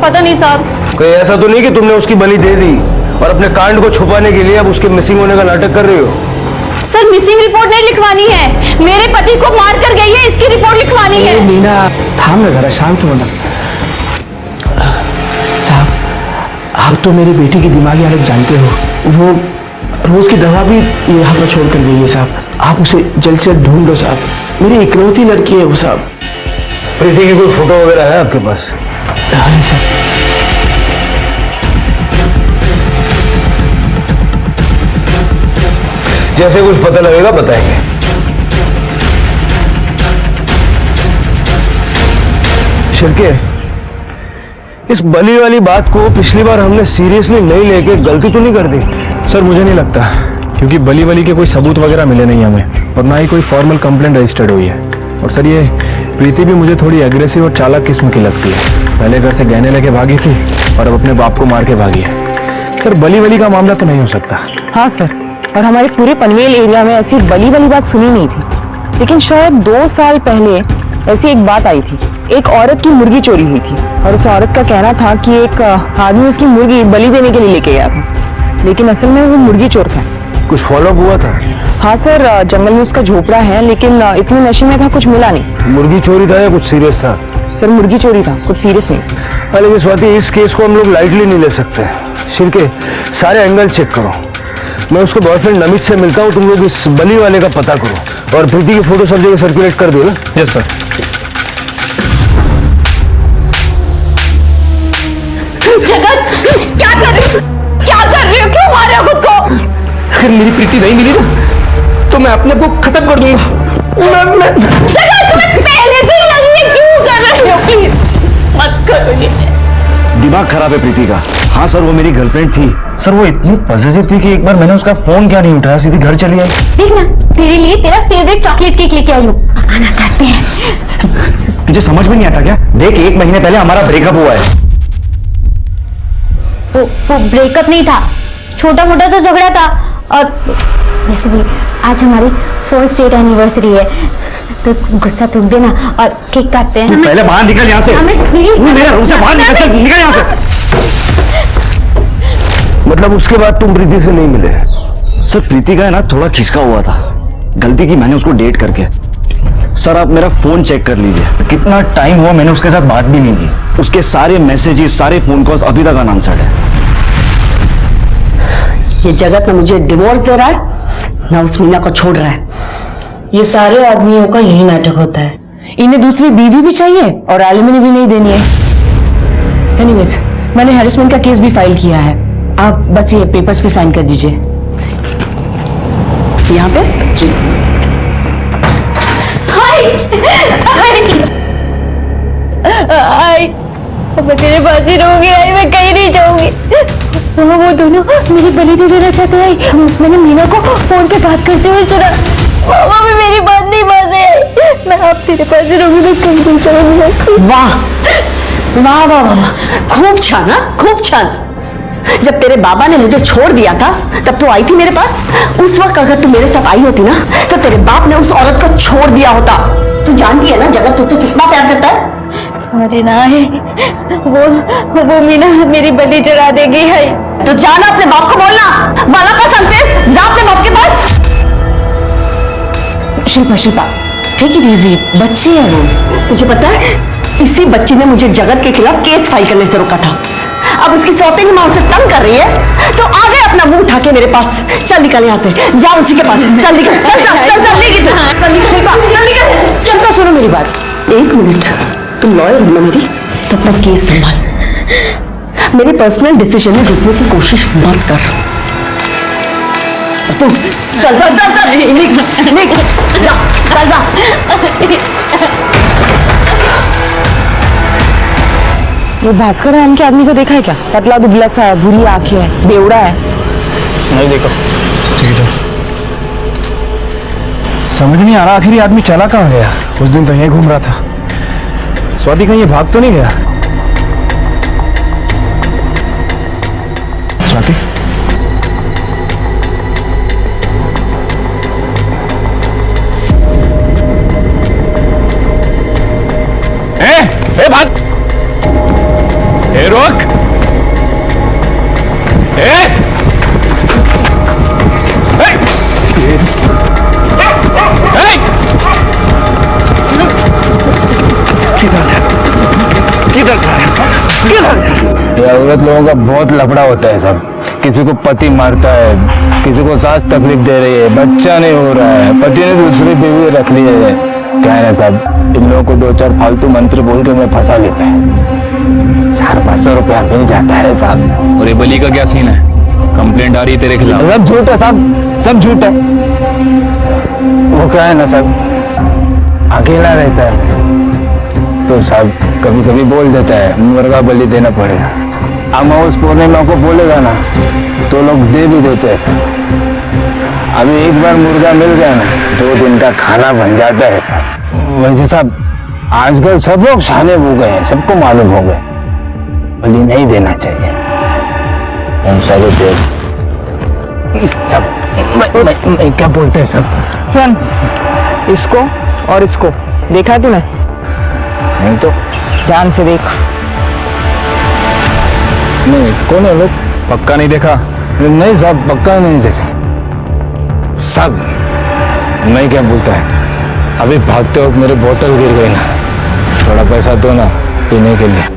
पता नहीं साहब। कोई ऐसा तो नहीं कि तुमने उसकी बलि दे दी और अपने कांड को छुपाने के लिए अब उसके मिसिंग होने का नाटक कर रही हो? सर मिसिंग रिपोर्ट नहीं लिखवानी है। मेरे पति को मार कर गई है, इसकी रिपोर्ट लिखवानी है। मीना थाम ना, जरा शांत होना। साहब आप तो मेरी बेटी की दिमागी हालत जानते हो। वो रोज की दवा भी यहाँ पर छोड़ कर गई है साहब। आप उसे जल्द से जल्द ढूंढ लो साहब। मेरी इकलौती लड़की है वो साहब। प्रीति की कोई फोटो वगैरह है आपके पास? हाँ सर। जैसे कुछ पता लगेगा बताएंगे। शिरके, इस बलि वाली बात को पिछली बार हमने सीरियसली नहीं लेके गलती तो नहीं कर दी? सर मुझे नहीं लगता, क्योंकि बली के कोई सबूत वगैरह मिले नहीं हमें और ना ही कोई फॉर्मल कंप्लेंट रजिस्टर्ड हुई है। और सर ये प्रीति भी मुझे थोड़ी एग्रेसिव और चालाक किस्म की लगती है। पहले घर से गहने लेके भागी थी और अब अपने बाप को मार के भागी है। सर बली का मामला तो नहीं हो सकता। हाँ सर, और हमारे पूरे पनवेल एरिया में ऐसी बली बात सुनी नहीं थी। लेकिन शायद 2 साल पहले ऐसी एक बात आई थी। एक औरत की मुर्गी चोरी हुई थी और उस औरत का कहना था कि एक आदमी उसकी मुर्गी बलि देने के लिए लेके गया था, लेकिन असल में वो मुर्गी चोर था। कुछ फॉलो अप हुआ था? हाँ सर, जंगल में उसका झोपड़ा है, लेकिन इतने नशे में था कुछ मिला नहीं। मुर्गी चोरी था या कुछ सीरियस था? सर मुर्गी चोरी था, कुछ सीरियस नहीं। लेकिन स्वाति इस केस को हम लोग लाइटली नहीं ले सकते। शिरके सारे एंगल चेक करो। मैं उसके बॉयफ्रेंड नमित से मिलता हूँ, तुम लोग इस बलि वाले का पता करो और प्रीति की फोटो सब जगह सर्कुलेट कर दो ना। Yes sir. जगत क्या कर रही हो? क्या कर रही हो? क्यों मार रहे हो खुद को? अगर मेरी प्रीति नहीं मिली ना तो मैं अपने आप को खत्म कर दूंगा। जगत तुम्हें पहले से ही लगी है, क्यों कर रहे हो? प्लीज मत करो ये। दिमाग खराब है प्रीति का। हाँ सर वो मेरी गर्लफ्रेंड थी। सर वो इतनी पॉजिटिव थी कि एक बार मैंने उसका फोन क्या नहीं उठाया, सीधी घर चली आई। देख ना, तेरे लिए तेरा फेवरेट चॉकलेट केक लेके आई हूँ। आना काटते हैं। तुझे समझ में नहीं आता क्या? देख 1 महीने पहले हमारा ब्रेकअप हुआ है। वो ब्रेकअप नहीं था, छोटा मोटा तो झगड़ा था। और वैसे भी आज हमारी फर्स्ट डेट एनिवर्सरी है, तो गुस्सा थूक देना और केक काटते हैं। पहले बाहर निकल यहाँ से। मेरा रूम से बाहर निकल यहाँ से। मतलब उसके बाद तुम प्रीति से नहीं मिले? सर प्रीति का है ना थोड़ा खिसका हुआ था, गलती की मैंने उसको डेट करके। सर आप मेरा फोन चेक कर लीजिए, कितना टाइम हुआ मैंने उसके साथ बात भी नहीं की। उसके सारे मैसेजेस, सारे फोन कॉल्स अभी तक अनआंसर्ड है। ये जगत ना मुझे डिवोर्स दे रहा है ना उस मीना को छोड़ रहा है। ये सारे आदमियों का यही नाटक होता है। इन्हें दूसरी बीवी भी चाहिए और एलिमनी भी नहीं देनी है। एनीवेज मैंने हैरेसमेंट का केस भी फाइल किया है। आप बस ये पेपर्स पे साइन कर दीजिए यहाँ पे। जी। आई मैं तेरे पास ही रहूंगी। आई मैं कहीं नहीं जाऊंगी। वो दोनों मेरी बलि दे देना चाहते हैं। मैंने मीना को फोन पे बात करते हुए सुना। मामा भी मेरी बात नहीं मान रहे। मैं आप तेरे पास ही रहूंगी, मैं कहीं नहीं जाऊंगी। वाह वाह वाह वाह, खूब छान, खूब छान। जब तेरे बाबा ने मुझे छोड़ दिया था तब तो आई थी मेरे पास। उस वक्त अगर तू मेरे साथ आई होती ना तो तेरे बाप ने उस औरत को छोड़ दिया होता। तू जानती है ना जगत तुझसे कितना प्यार करता है। अरे नहीं, वो मीना मेरी बलि चढ़ा देगी है। तो जाना अपने बाप को बोलना, बाला का संदेश जा अपने बाप के पास। शिल्पा टेक इट इजी, बच्ची है वो। तुझे पता है, इसी बच्ची ने मुझे जगत के खिलाफ केस फाइल करने से रोका था। अब उसकी सौतेली माँ उसे तंग कर रही है तो आ गए अपना मुंह उठा के मेरे पास। चल निकल यहाँ से, जा उसी के पास, चल निकल, चल निकल। शिल्पा सुनो मेरी बात। 1 मिनट, तुम लॉयर हो ना मेरी, तो अपना केस संभाल। मेरे पर्सनल डिसीजन में घुसने की कोशिश मत कर। तुम चल जा। वो भास्कर नाम के आदमी को देखा है क्या? पतला दुबला सा है, बुरी आंखें है, बेवड़ा है। नहीं देखो। ठीक है, समझ नहीं आ रहा आखिर ये आदमी चला कहाँ गया। उस दिन तो यहीं घूम रहा था। स्वाति कहीं ये भाग तो नहीं गया? स्वाति, ए भाग, ए रोक, ये औरत लोगों का बहुत लफड़ा होता है सब। किसी को पति मारता है, किसी को सास तकलीफ दे रही है, बच्चा नहीं हो रहा है, पति ने दूसरी बीवी रख ली है। क्या है ना साहब, इन लोगों को 2-4 फालतू मंत्र बोल के मैं फंसा लेता है। 400-500 रुपया मिल जाता है साहब। और ये बलि का क्या सीन है? कंप्लेंट आ रही है तेरे खिलाफ? सब झूठ है साहब, सब झूठ है। वो क्या है ना साहब, अकेला रहता है तो साहब कभी कभी बोल देता है मुर्गा बलि देना पड़ेगा। अमावस पूर्णिमा को बोलेगा ना तो लोग दे भी देते हैं साहब। अभी एक बार मुर्गा मिल गया ना 2 दिन का खाना बन जाता है साहब। वैसे साहब आजकल सब लोग शाने हो गए हैं, सबको मालूम हो गए बलि नहीं देना चाहिए। सब मैं क्या बोलते हैं सब? सुन, इसको और इसको देखा है तूने? नहीं तो ध्यान से देख। नहीं, कौन है लोग? पक्का नहीं देखा? नहीं साहब, पक्का नहीं देखा सब। नहीं क्या बोलता है, अभी भागते वक्त मेरे बोतल गिर गई ना, थोड़ा पैसा दो ना पीने के लिए।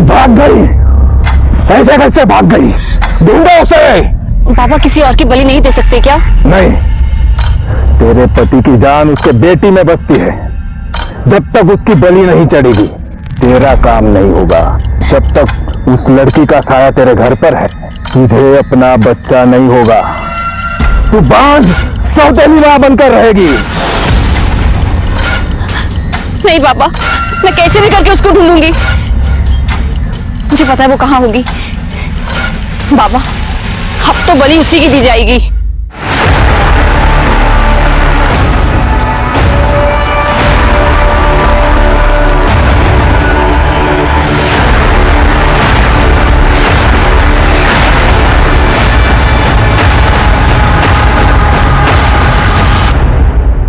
भाग गई, ऐसे कैसे भाग गई? ढूंढो उसे। पापा किसी और की बलि नहीं दे सकते क्या? नहीं, तेरे पति की जान उसके बेटी में बसती है। जब तक उसकी बलि नहीं चढ़ेगी तेरा काम नहीं होगा। जब तक उस लड़की का साया तेरे घर पर है तुझे अपना बच्चा नहीं होगा। तू बांझ सौतेली मां बनकर रहेगी। नहीं पापा, मैं कैसे भी करके उसको ढूंढूंगी। मुझे पता है वो कहाँ होगी। बाबा, अब तो बलि उसी की दी जाएगी।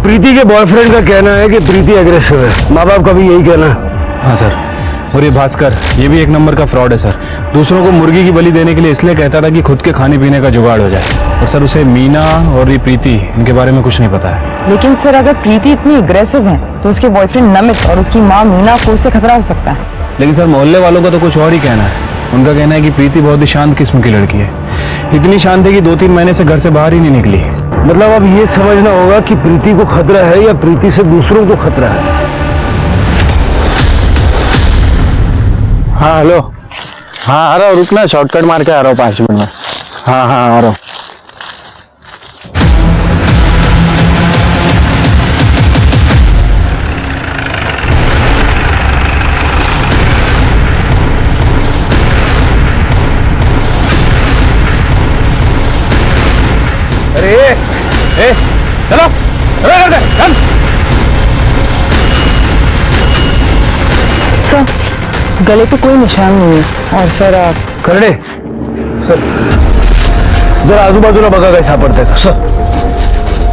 प्रीति के बॉयफ्रेंड का कहना है कि प्रीति एग्रेसिव है। माँ बाप का भी यही कहना है। हाँ सर, और ये भास्कर ये भी एक नंबर का फ्रॉड है सर। दूसरों को मुर्गी की बलि देने के लिए इसलिए कहता था कि खुद के खाने पीने का जुगाड़ हो जाए। और सर उसे मीना और ये प्रीति इनके बारे में कुछ नहीं पता है। लेकिन सर अगर प्रीति इतनी अग्रेसिव है तो उसके बॉयफ्रेंड नमित और उसकी माँ मीना को उससे खतरा हो सकता है। लेकिन सर मोहल्ले वालों का तो कुछ और ही कहना है। उनका कहना है कि प्रीति बहुत ही शांत किस्म की लड़की है। इतनी शांत है कि 2-3 महीने से घर से बाहर ही नहीं निकली। मतलब अब ये समझना होगा कि प्रीति को खतरा है या प्रीति से दूसरों को खतरा है। हाँ हेलो, हाँ आ रहा हूँ, रुकना, शॉर्टकट मार के आ रहा हूँ 5 मिनट में। हाँ हाँ आ रहा हूँ। चलो चल। सर, गले पे कोई निशान नहीं है। और सर आप करडे सर, जरा आजू बाजूला बघा काही सापडतंय का?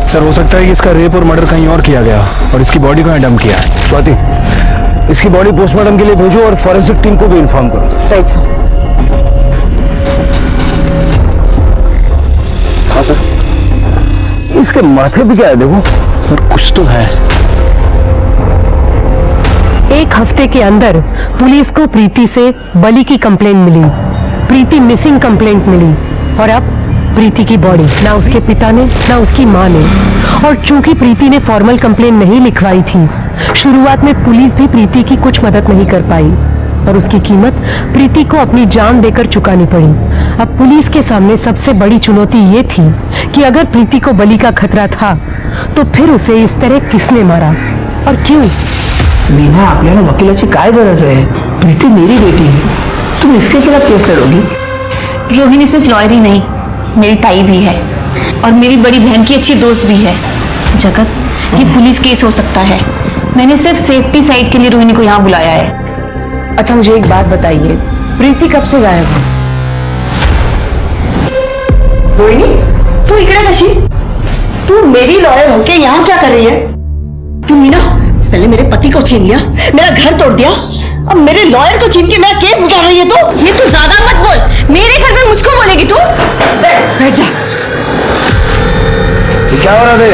सर हो सकता है कि इसका रेप और मर्डर कहीं और किया गया और इसकी बॉडी को यहाँ डंप किया है। स्वाति, इसकी बॉडी पोस्टमार्टम के लिए भेजो और फॉरेंसिक टीम को भी इन्फॉर्म करो। Right sir. हाँ सर। इसके माथे पे क्या है देखो सर, कुछ तो है। एक हफ्ते के अंदर पुलिस को प्रीति से बलि की कंप्लेंट मिली, प्रीति मिसिंग कंप्लेंट मिली और अब प्रीति की बॉडी ना उसके पिता ने ना उसकी मां ने। और चूंकि प्रीति ने फॉर्मल कंप्लेंट नहीं लिखवाई थी, शुरुआत में पुलिस भी प्रीति की कुछ मदद नहीं कर पाई और उसकी कीमत प्रीति को अपनी जान देकर चुकानी पड़ी। अब पुलिस के सामने सबसे बड़ी चुनौती ये थी कि अगर प्रीति को बलि का खतरा था तो फिर उसे इस तरह किसने मारा और क्यों? मीना, आपल्याला वकिलाची काय गरज आहे? प्रीति मेरी बेटी है, तुम इसके खिलाफ केस लड़ोगी? रोहिणी सिर्फ लॉयर ही नहीं, मेरी ताई भी है और मेरी बड़ी बहन की अच्छी दोस्त भी है। जगत, ये पुलिस केस हो सकता है। मैंने सिर्फ सेफ्टी साइड के लिए रोहिणी को यहाँ बुलाया है। अच्छा मुझे एक बात बताइए, प्रीति कब से गायब है? रोहिणी, तू इकडे कशी? तू मेरी लॉयर होके यहाँ क्या कर रही है? तू मीना, पहले मेरे पति को छीन लिया, मेरा घर तोड़ दिया, अब मेरे लॉयर को छीन के मेरा केस निकाल रही है। तो ये तू ज्यादा मत बोल, मेरे घर में मुझको बोलेगी तू? बैठ जा। क्या हो रहा है?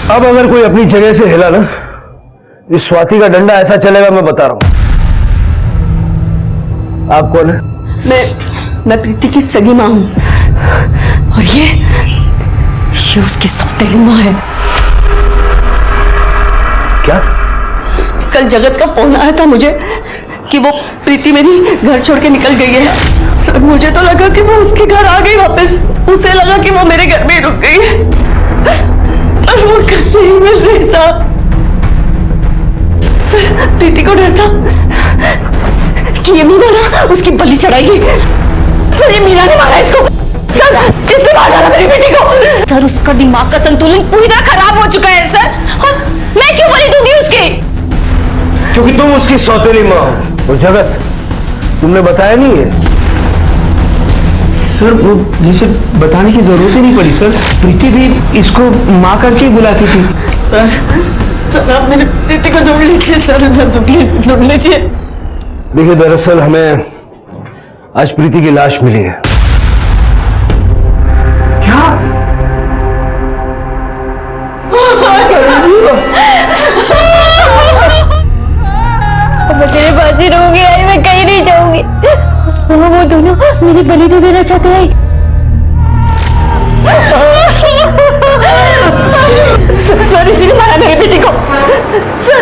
अब अगर कोई अपनी जगह से हिला ना, इस स्वाति का डंडा ऐसा चलेगा, मैं बता रहा हूं। आप कौन है? मैं प्रीति की सगी मां हूं और ये उसकी सौतेली मां है। क्या? कल जगत का फोन आया था मुझे कि वो प्रीति मेरी घर छोड़ के निकल गई है। सर, मुझे तो लगा कि वो उसके घर आ गई वापस, उसे लगा कि वो मेरे घर में ही रुक गई है और वो घर नहीं मिल रही। साहब, सर, प्रीति को डर था कि ये मीना ना उसकी बलि चढ़ाएगी। सर, ये मीना ने मारा इसको। सर, इसने मार डाला मेरी बेटी को। सर, उसका दिमाग का संतुलन पूरी तरह खराब हो चुका है सर। और मैं क्यों बलि दूंगी उसकी? क्योंकि तुम उसकी सौतेली मां हो। और जगत, तुमने बताया नहीं है? सर, वो जिसे बताने की जरूरत ही नहीं पड़ी सर। प्रीति भी इसको माँ करके बुलाती थी। सर आप मेरी प्रीति को ढूंढ लीजिए सर, प्लीज ढूंढ लीजिए। देखिए, दरअसल हमें आज प्रीति की लाश मिली है। क्या? मैं तेरे पास ही रहूंगी, मैं कहीं नहीं जाऊंगी। वो दोनों मेरी बलि दे देना चाहते हैं। सर, इसीलिए मारा मेरी बेटी को। सर,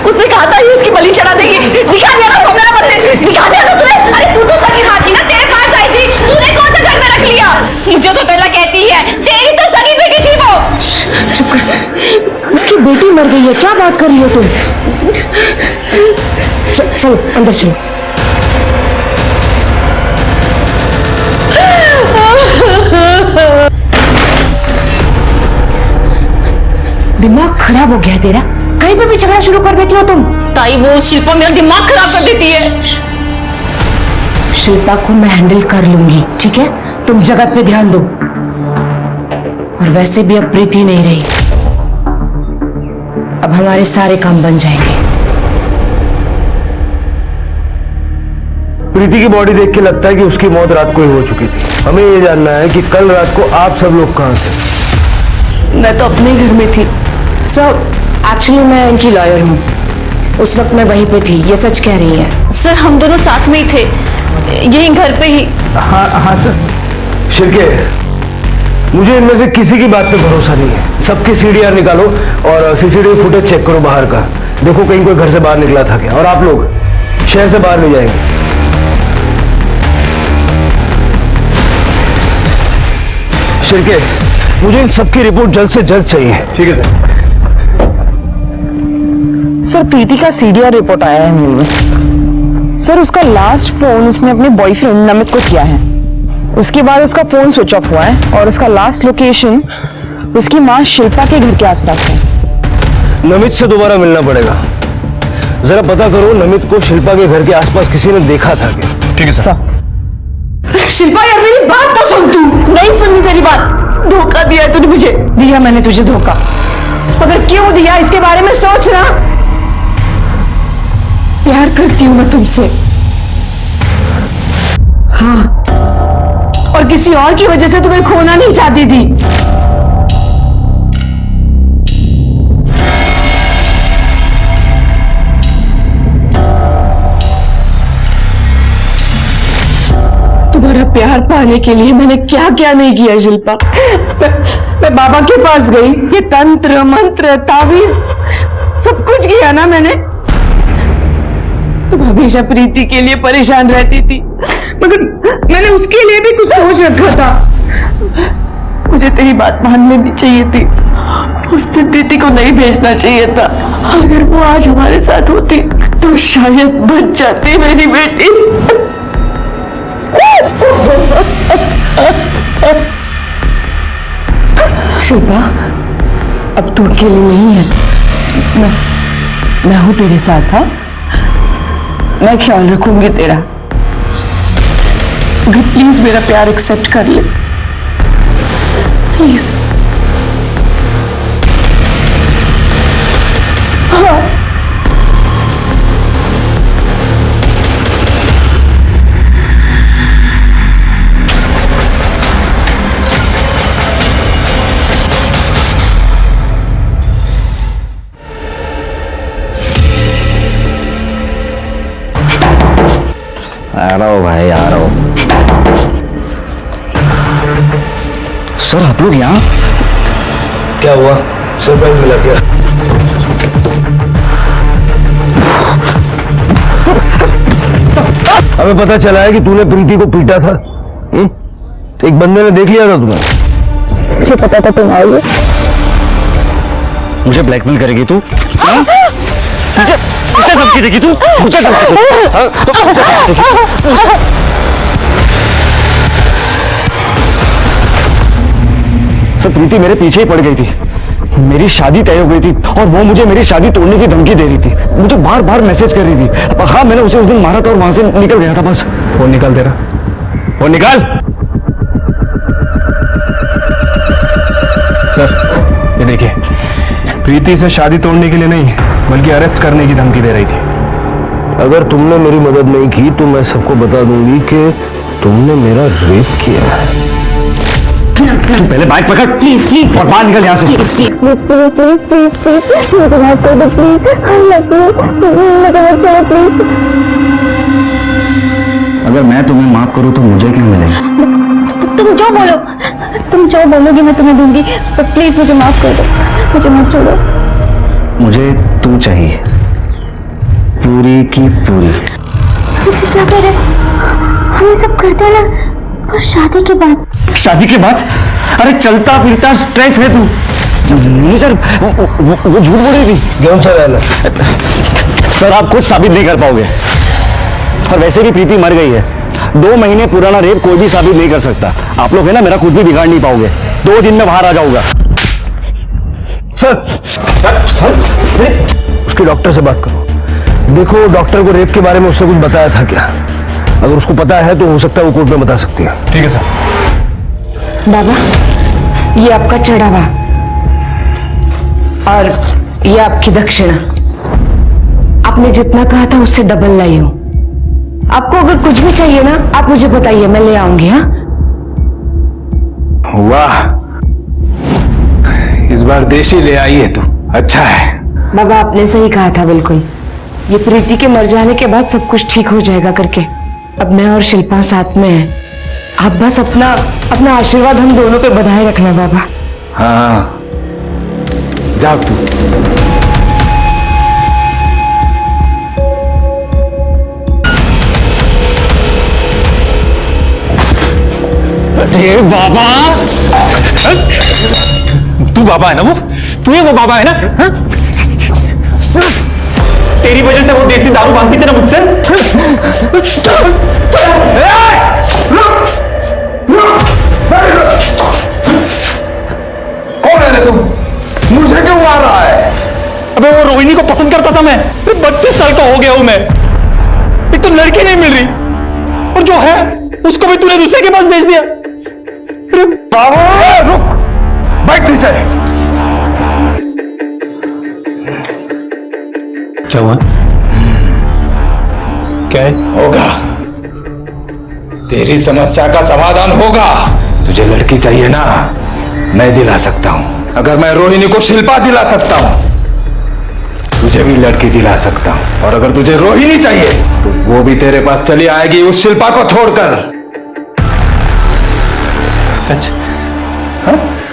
उसने कहा था ये इसकी बलि चढ़ा देगी। दिखा दिया ना सोना बंदे, दिखा दिया ना तुम्हें। अरे तू तो सगी माँ थी ना, तेरे पास आई थी, तूने कौन सा घर में रख लिया? मुझे तो तेरा कहती है, तेरी तो सगी बेटी थी वो। उसकी बेटी मर गई है, क्या बात कर रही हो तुम? चलो अंदर चलो। दिमाग खराब हो गया तेरा, कहीं पे भी झगड़ा शुरू कर देती हो तुम। ताई, वो शिल्पा मेरा दिमाग खराब कर देती है। शिल्पा को मैं हैंडल कर लूंगी, ठीक है? तुम जगत पे ध्यान दो। और वैसे भी अब प्रीति नहीं रही, अब हमारे सारे काम बन जाएंगे। प्रीति की बॉडी देख के लगता है कि उसकी मौत रात को ही हो चुकी थी। हमें ये जानना है कि कल रात को आप सब लोग कहां थे? मैं तो अपने घर में थी। सर, एक्चुअली मैं इनकी लॉयर हूँ, उस वक्त मैं वहीं पे थी। ये सच कह रही है। सर, हम दोनों साथ में ही थे, यही घर पे ही। हाँ सर। शिरके, मुझे इनमें से किसी की बात पे भरोसा नहीं है। सबकी सीडीआर निकालो और सीसीटीवी फुटेज चेक करो बाहर का। देखो कहीं कोई घर से बाहर निकला था क्या। और आप लोग शहर से बाहर नहीं जाएंगे। शिरके, मुझे इन सबकी रिपोर्ट जल्द से जल्द चाहिए। ठीक है सर। सर, प्रीति का सीडीआर रिपोर्ट आया है मेरे में। सर, उसका लास्ट फोन उसने अपने बॉयफ्रेंड नमित को किया है। उसके बाद उसका फोन स्विच ऑफ हुआ है और उसका लास्ट लोकेशन उसकी माँ शिल्पा के घर के आसपास है। नमित से दोबारा मिलना पड़ेगा। जरा पता करो नमित को शिल्पा के घर के आसपास किसी ने देखा था क्या? ठीक है सर। शिल्पा यार मेरी बात तो सुन तू। नहीं सुननी तेरी बात। धोखा दिया तूने मुझे। दिया मैंने तुझे धोखा, मगर क्यों दिया इसके बारे में सोच ना। प्यार करती हूं मैं तुमसे, हाँ, और किसी और की वजह से तुम्हें खोना नहीं चाहती थी। तुम्हारा प्यार पाने के लिए मैंने क्या क्या नहीं किया शिल्पा। मैं बाबा के पास गई, ये तंत्र मंत्र तावीज सब कुछ किया ना मैंने। तुम हमेशा प्रीति के लिए परेशान रहती थी, मगर मैंने उसके लिए भी कुछ सोच रखा था। मुझे तेरी बात मान लेनी चाहिए थी, उस दिन प्रीति को नहीं भेजना चाहिए था। अगर वो आज हमारे साथ होती तो शायद बच जाती मेरी बेटी। शिल्पा अब तू अकेली नहीं है, मैं हूं तेरे साथ। हाँ, मैं ख्याल रखूंगी तेरा। अगर प्लीज मेरा प्यार एक्सेप्ट कर ले, प्लीज। हाँ। आ रहा हो भाई, आ रहा हो। सर आप लोग यहाँ? क्या हुआ? सरप्राइज मिला क्या? हमें पता चला है कि तूने प्रीति को पीटा था। एक बंदे ने देख लिया था तुम्हें। मुझे पता था तुम आओगे। मुझे ब्लैकमेल करेगी तू? मुझे धमकी देगी तू? मुझे धमकी देगी? हाँ? तो मुझे धमकी देगी? सर प्रीति मेरे पीछे ही पड़ गई थी, मेरी शादी तय हो गई थी और वो मुझे मेरी शादी तोड़ने की धमकी दे रही थी। मुझे बार बार मैसेज कर रही थी। हाँ मैंने उसे उस दिन मारा था और वहां से निकल गया था बस। फोन निकाल दे रहा, फोन निकाल। सर ये देखिए, प्रीति से शादी तोड़ने के लिए नहीं बल्कि अरेस्ट करने की धमकी दे रही थी। अगर तुमने मेरी मदद नहीं की तो मैं सबको बता दूंगी कि तुमने मेरा रेप किया है। तू पहले बाइक पकड़ प्लीज प्लीज और बाहर निकल यहाँ से। Please please please please please please मुझे माफ कर दो प्लीज। मुझे मत छोड़ो प्लीज। अगर मैं तुम्हें माफ करूँ तो मुझे क्या मिलेगा? तुम जो बोलोगे मैं तुम्हें दूंगी, तो प्लीज मुझे माफ कर दो, मुझे मत छोड़ो। मुझे तू चाहिए, पूरी की पूरी। क्या कर रहे? हम ये सब करते हैं ना, और शादी के बाद। शादी के बाद? अरे चलता फिरता स्ट्रेस है तू। नहीं सर, वो झूठ बोल रही थी। क्यों सर आप कुछ साबित नहीं कर पाओगे, और वैसे भी प्रीति मर गई है। 2 महीने पुराना रेप कोई भी साबित नहीं कर सकता। आप लोग है ना, मेरा कुछ भी बिगाड़ नहीं पाओगे। 2 दिन में बाहर आ जाऊंगा। सर सर सर उसके डॉक्टर से बात करो। देखो डॉक्टर को रेप के बारे में उसने कुछ बताया था क्या? अगर उसको पता है तो हो सकता है वो कोर्ट में बता सकती है। ठीक है सर। बाबा ये आपका चढ़ावा और ये आपकी दक्षिणा। आपने जितना कहा था उससे डबल लाई हूं। आपको अगर कुछ भी चाहिए ना आप मुझे बताइए, मैं ले आऊंगी। हाँ वाह, इस बार देशी ले आई है तू, अच्छा है। बाबा आपने सही कहा था बिल्कुल। ये प्रीति के मर जाने के बाद सब कुछ ठीक हो जाएगा करके। अब मैं और शिल्पा साथ में है। आप बस अपना आशीर्वाद हम दोनों पे बधाए रखना बाबा। हाँ जा तू। अरे बाबा, तू बाबा है ना? तू ही वो बाबा है ना? हा? तेरी वजह से वो देसी दारू मांगती थी ना मुझसे। मुझे क्यों मार रहा है? अबे वो रोहिणी को पसंद करता था मैं। 32 साल का हो गया हूं मैं। एक तो लड़की नहीं मिल रही और जो है उसको भी तूने दूसरे के पास भेज दिया। अरे बाबू रुक, बैठ नीचे। क्या हुआ? क्या है? होगा, तेरी समस्या का समाधान होगा। तुझे लड़की चाहिए ना, मैं दिला सकता हूं। अगर मैं रोहिणी को शिल्पा दिला सकता हूं, तुझे भी लड़की दिला सकता हूं। और अगर तुझे रोहिणी चाहिए तो वो भी तेरे पास चली आएगी उस शिल्पा को छोड़कर। सच?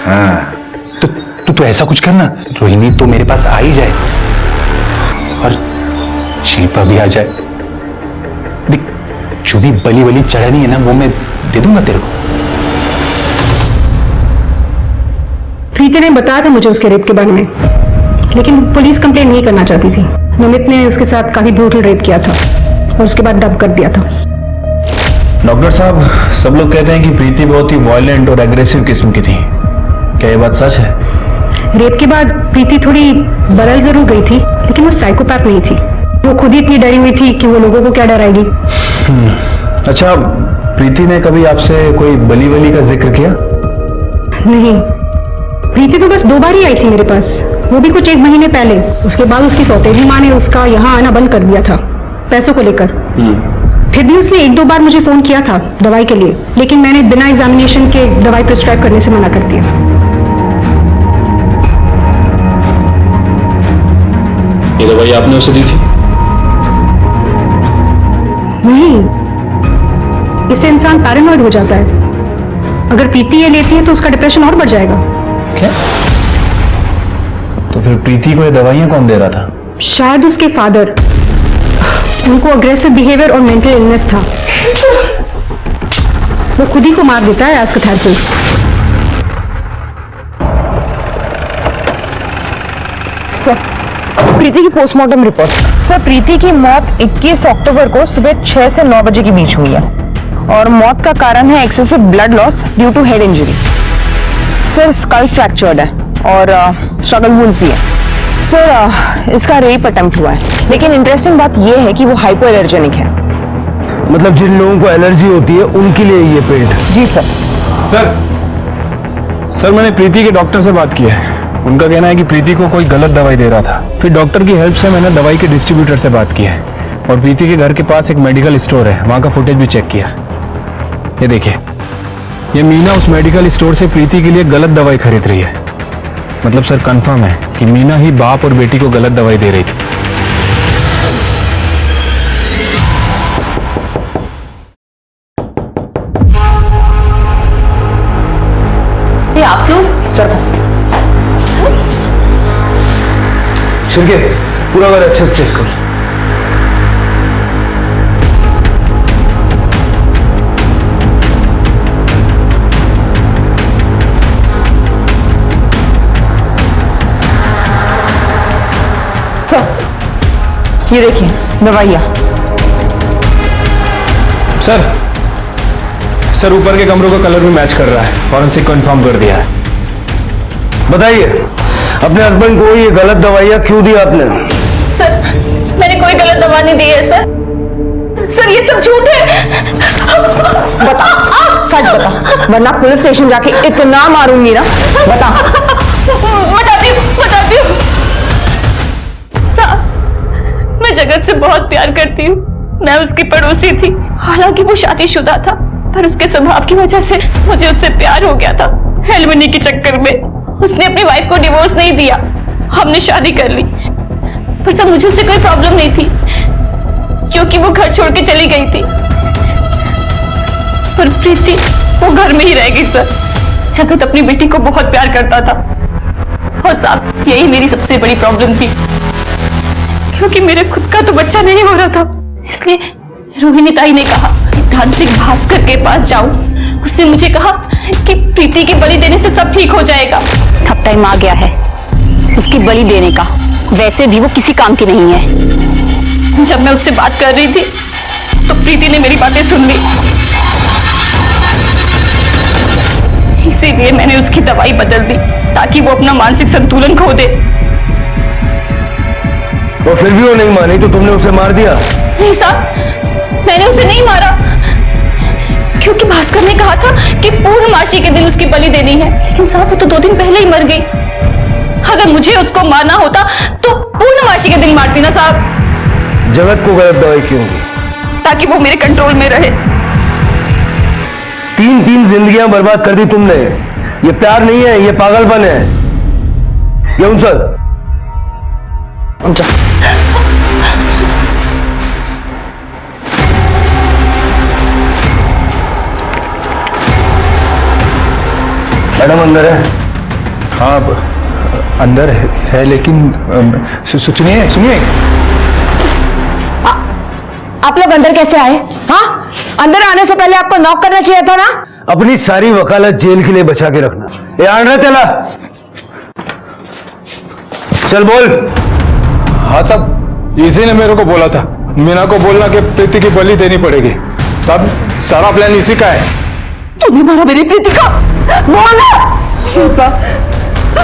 हाँ। तो ऐसा कुछ करना, रोहिणी तो मेरे पास आ ही जाए और शिल्पा भी आ जाए। देख, जो भी बली वली चढ़ानी है ना वो मैं दे दूंगा तेरे को। प्रीति ने बताया था मुझे उसके रेप के बारे में, लेकिन वो पुलिस कंप्लेंट नहीं करना चाहती थी। नमित ने उसके साथ काफी ब्रूटल रेप किया था और उसके बाद डब कर दिया था। डॉक्टर साहब, सब लोग कहते हैं कि प्रीति बहुत ही वायलेंट और एग्रेसिव किस्म की थी। क्या ये बात सच है? रेप के बाद प्रीति थोड़ी बदल जरूर गई थी, लेकिन वो साइकोपैथ नहीं थी। वो खुद ही इतनी डरी हुई थी कि वो लोगों को क्या डराएगी। अच्छा, प्रीति ने कभी आपसे कोई बली वली का जिक्र किया? नहीं, प्रीति तो बस 2 बार ही आई थी मेरे पास, वो भी कुछ 1 महीने पहले। उसके बाद उसकी सौतेली माँ ने उसका यहाँ आना बंद कर दिया था पैसों को लेकर। फिर भी उसने 1-2 बार मुझे फोन किया था दवाई के लिए, लेकिन मैंने बिना एग्जामिनेशन के दवाई प्रिस्क्राइब करने से मना कर दिया। ये दवाई आपने उसे दी थी? नहीं, इससे इंसान पैरानॉइड हो जाता है। अगर प्रीति ये लेती है तो उसका डिप्रेशन और बढ़ जाएगा। क्या? तो फिर प्रीति को ये दवाइयां कौन दे रहा था? शायद उसके फादर। उनको अग्रेसिव बिहेवियर और मेंटल इलनेस था। वो खुद ही को मार देता है एज कैथारसिस। सर, प्रीति की पोस्टमार्टम रिपोर्ट। सर, प्रीति की मौत 21 अक्टूबर को सुबह 6 से 9 बजे के बीच हुई है और मौत का कारण है excessive blood loss due to head injury. Sir, skull fractured है और स्ट्रगल वुंड्स भी है। सर, इसका रेप अटेम्प्ट हुआ है, लेकिन इंटरेस्टिंग बात यह है कि वो हाइपो एलर्जेनिक है। मतलब जिन लोगों को एलर्जी होती है उनके लिए ये पेंट? जी सर। सर, मैंने प्रीति के डॉक्टर से बात की है। उनका कहना है कि प्रीति को कोई गलत दवाई दे रहा था। फिर डॉक्टर की हेल्प से मैंने दवाई के डिस्ट्रीब्यूटर से बात की है और प्रीति के घर के पास एक मेडिकल स्टोर है, वहां का फुटेज भी चेक किया। ये देखिए, ये मीना उस मेडिकल स्टोर से प्रीति के लिए गलत दवाई खरीद रही है। मतलब सर, कंफर्म है कि मीना ही बाप और बेटी को गलत दवाई दे रही थी। ये आप लोग? सर, शिरके, पूरा घर अच्छे से चेक करो। ये देखिए दवाइयाँ। सर, ऊपर के कमरों का कलर भी मैच कर रहा है। फॉरेंसिक कंफर्म कर दिया है। बताइए, अपने हस्बैंड को ये गलत दवाइयाँ क्यों दी आपने? सर, मैंने कोई गलत दवा नहीं दी है सर। सर, ये सब झूठ है। बता, सच बता, वरना पुलिस स्टेशन जाके इतना मारूंगी ना। बता। बताती हूँ। साहब, मैं जगत से बहुत प्यार करती हूँ। मैं उसकी पड़ोसी थी, हालांकि वो शादीशुदा था, पर उसके स्वभाव की वजह से मुझे उससे प्यार हो गया था। हेलमनी के चक्कर में उसने अपनी वाइफ को डिवोर्स नहीं दिया, हमने शादी कर ली। पर सब मुझे उससे कोई प्रॉब्लम नहीं थी, क्योंकि वो घर छोड़ के चली गई थी। पर प्रीति वो घर में ही रह गई सर। जगत अपनी बेटी को बहुत प्यार करता था और साहब, यही मेरी सबसे बड़ी प्रॉब्लम थी, क्योंकि मेरे खुद का तो बच्चा नहीं हो रहा था। इसलिए रोहिणी ताई ने कहा कि तांत्रिक भास्कर के पास जाऊं। उसने मुझे कहा कि प्रीति की बलि देने से सब ठीक हो जाएगा। अब टाइम आ गया है उसकी बलि देने का। वैसे भी वो किसी काम की नहीं है। जब मैं उससे बात कर रही थी तो प्रीति ने मेरी बातें सुन ली, इसीलिए मैंने उसकी दवाई बदल दी। ताकि वो अपना मानसिक संतुलन खो दे। और फिर भी वो नहीं मानी तो तुमने उसे मार दिया? नहीं साहब, मैंने उसे नहीं मारा, क्योंकि भास्कर ने कहा था कि पूर्णमासी के दिन उसकी बलि देनी है। लेकिन साहब वो तो 2 दिन पहले ही मर गई। अगर मुझे उसको मारना होता तो पूर्णमासी के दिन मारती ना साहब। जगत को गलत दवाई क्यों दी? ताकि वो मेरे कंट्रोल में रहे। 3 जिंदगियां बर्बाद कर दी तुमने। ये प्यार नहीं है, ये पागलपन है। ये उनसर मैडम अंदर है? हाँ अंदर है लेकिन सुनिए सुनिए। आप लोग अंदर कैसे आए? हाँ, अंदर आने से पहले आपको नॉक करना चाहिए था ना। अपनी सारी वकालत जेल के लिए बचा के रखना। ये आन रहा तेला, चल बोल। हाँ साहब, इसी ने मेरे को बोला था मीना को बोलना कि प्रीति की बलि देनी पड़ेगी। साहब सारा प्लान इसी का है। तूने मारा मेरी प्रीति का? बोल। शिल्पा,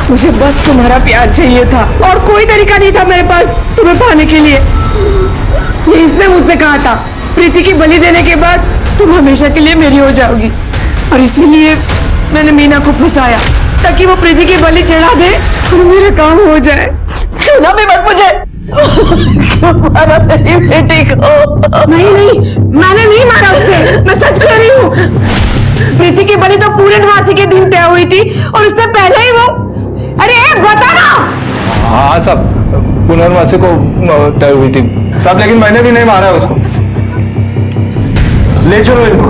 मुझे बस तुम्हारा प्यार चाहिए था और कोई तरीका नहीं था मेरे पास तुम्हें पाने के लिए। ये इसने मुझसे कहा था प्रीति की बलि देने के बाद तुम हमेशा के लिए मेरी हो जाओगी, और इसीलिए मैंने मीना को फंसाया ताकि वो प्रीति की बलि चढ़ा दे और मेरा काम हो जाए। सुना भी मत मुझे। मारा मेरी बेटी को। नहीं, मैंने नहीं मारा उसे, मैं सच कह रही हूँ। प्रीति की बलि तो पूर्णमासी के दिन तय हुई थी और उससे पहले ही वो। अरे बता ना। हाँ साहब, पुनर्वासी को तय हुई थी साहब, लेकिन मैंने भी नहीं मारा उसको। ले चलो इनको।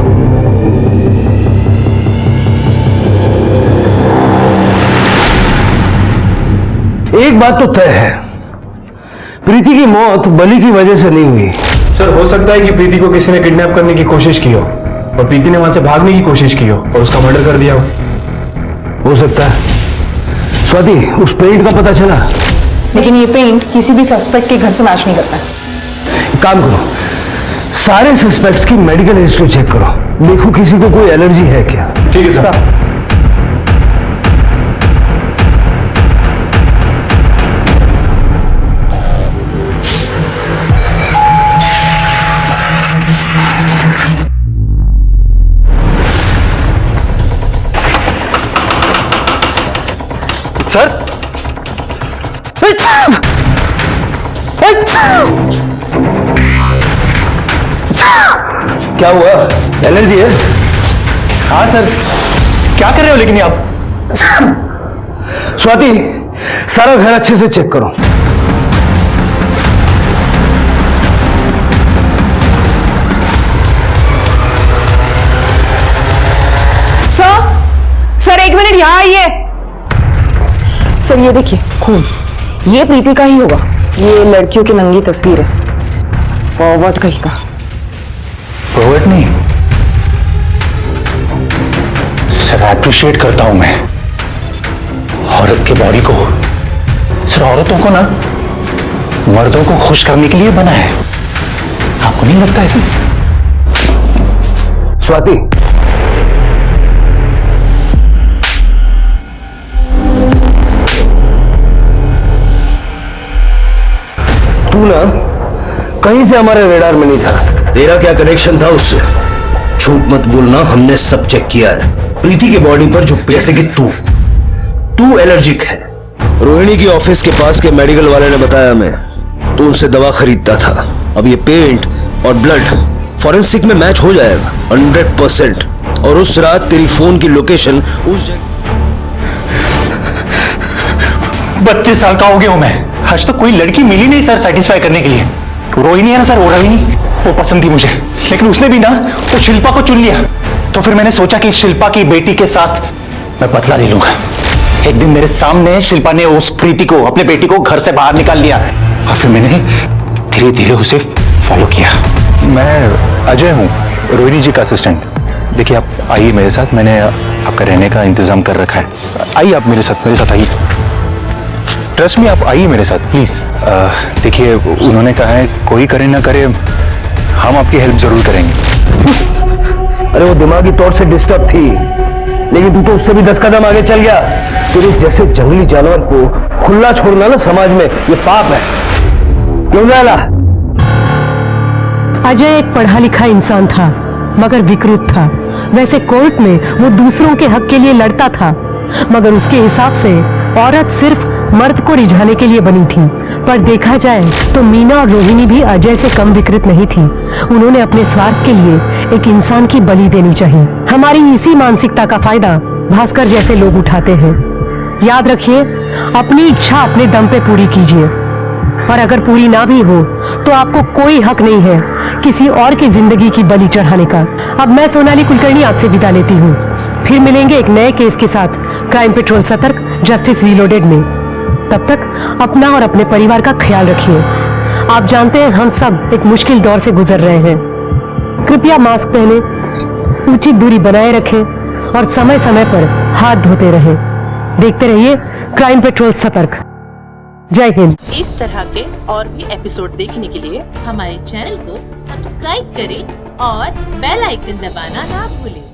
एक बात तो तय है, प्रीति की मौत बलि की वजह से नहीं हुई। सर हो सकता है कि प्रीति को किसी ने किडनैप करने की कोशिश की हो और प्रीति ने वहां से भागने की कोशिश की हो और उसका मर्डर कर दिया हो सकता है। स्वाति, उस पेंट का पता चला? लेकिन ये पेंट किसी भी सस्पेक्ट के घर से मैच नहीं करता है। काम करो, सारे सस्पेक्ट्स की मेडिकल हिस्ट्री चेक करो, देखो किसी को कोई एलर्जी है क्या। ठीक है सर। क्या हुआ? एलर्जी है? हाँ सर। क्या कर रहे हो लेकिन आप? स्वाति, सारा घर अच्छे से चेक करो। सर 1 मिनट यहाँ आइए। सर ये देखिए खून, ये प्रीति का ही होगा। ये लड़कियों की नंगी तस्वीर है। फॉरवर्ड कहीं का। फॉरवर्ड नहीं सर, अप्रिशिएट करता हूं मैं औरत के बॉडी को। सर औरतों को ना मर्दों को खुश करने के लिए बना है, आपको नहीं लगता ऐसे? स्वाति, तू ना कहीं से हमारे रेडार में नहीं था। तेरा क्या कनेक्शन था उससे? झूठ मत बोलना, हमने सब चेक किया है। प्रीति के बॉडी पर जो जैसे कि तू एलर्जिक है। रोहिणी की ऑफिस के पास के मेडिकल वाले ने बताया हमें, तू उनसे दवा खरीदता था। अब ये पेंट और ब्लड फॉरेंसिक में मैच हो जाएगा 100%। और उस रात तेरी फोन की लोकेशन उस जगह। 32 साल का हो गया हूं मैं, आज तो कोई लड़की मिली नहीं सर सेटिस्फाई करने के लिए। रोहिणी है ना सर, रोहिणी वो पसंद थी मुझे, लेकिन उसने भी ना वो शिल्पा को चुन लिया। तो फिर मैंने सोचा कि शिल्पा की बेटी के साथ मैं बदला ले लूंगा। एक दिन मेरे सामने शिल्पा ने उस प्रीति को, अपने बेटी को घर से बाहर निकाल लिया और फिर मैंने धीरे धीरे उसे फॉलो किया। मैं अजय हूँ, रोहिणी जी का असिस्टेंट। देखिए आप आइए मेरे साथ, मैंने आपका रहने का इंतजाम कर रखा है। आइए आप मेरे साथ आइए। ट्रस्ट में आप आइए मेरे साथ प्लीज। देखिए उन्होंने कहा है कोई करे ना करे, हम आपकी हेल्प जरूर करेंगे। अरे वो दिमागी तौर से डिस्टर्ब थी, लेकिन तू तो उससे भी 10 कदम आगे चल गया। तेरे जैसे जंगली जानवर को खुला छोड़ना ना समाज में ये पाप है। क्यों जाला? अजय एक पढ़ा लिखा इंसान था मगर विकृत था। वैसे कोर्ट में वो दूसरों के हक के लिए लड़ता था मगर उसके हिसाब से औरत सिर्फ मर्द को रिझाने के लिए बनी थी। पर देखा जाए तो मीना और रोहिणी भी अजय से कम विकृत नहीं थी। उन्होंने अपने स्वार्थ के लिए एक इंसान की बलि देनी चाहिए। हमारी इसी मानसिकता का फायदा भास्कर जैसे लोग उठाते हैं। याद रखिए, अपनी इच्छा अपने दम पे पूरी कीजिए और अगर पूरी ना भी हो तो आपको कोई हक नहीं है किसी और की जिंदगी की बलि चढ़ाने का। अब मैं सोनाली कुलकर्णी आपसे विदा लेती हूँ। फिर मिलेंगे एक नए केस के साथ क्राइम पेट्रोल सतर्क जस्टिस रीलोडेड में। तब तक अपना और अपने परिवार का ख्याल रखिए। आप जानते हैं हम सब एक मुश्किल दौर से गुजर रहे हैं। कृपया मास्क पहने, उचित दूरी बनाए रखें और समय समय पर हाथ धोते रहें। देखते रहिए क्राइम पेट्रोल सतर्क। जय हिंद। इस तरह के और भी एपिसोड देखने के लिए हमारे चैनल को सब्सक्राइब करें और बेल आइकन दबाना ना भूलें।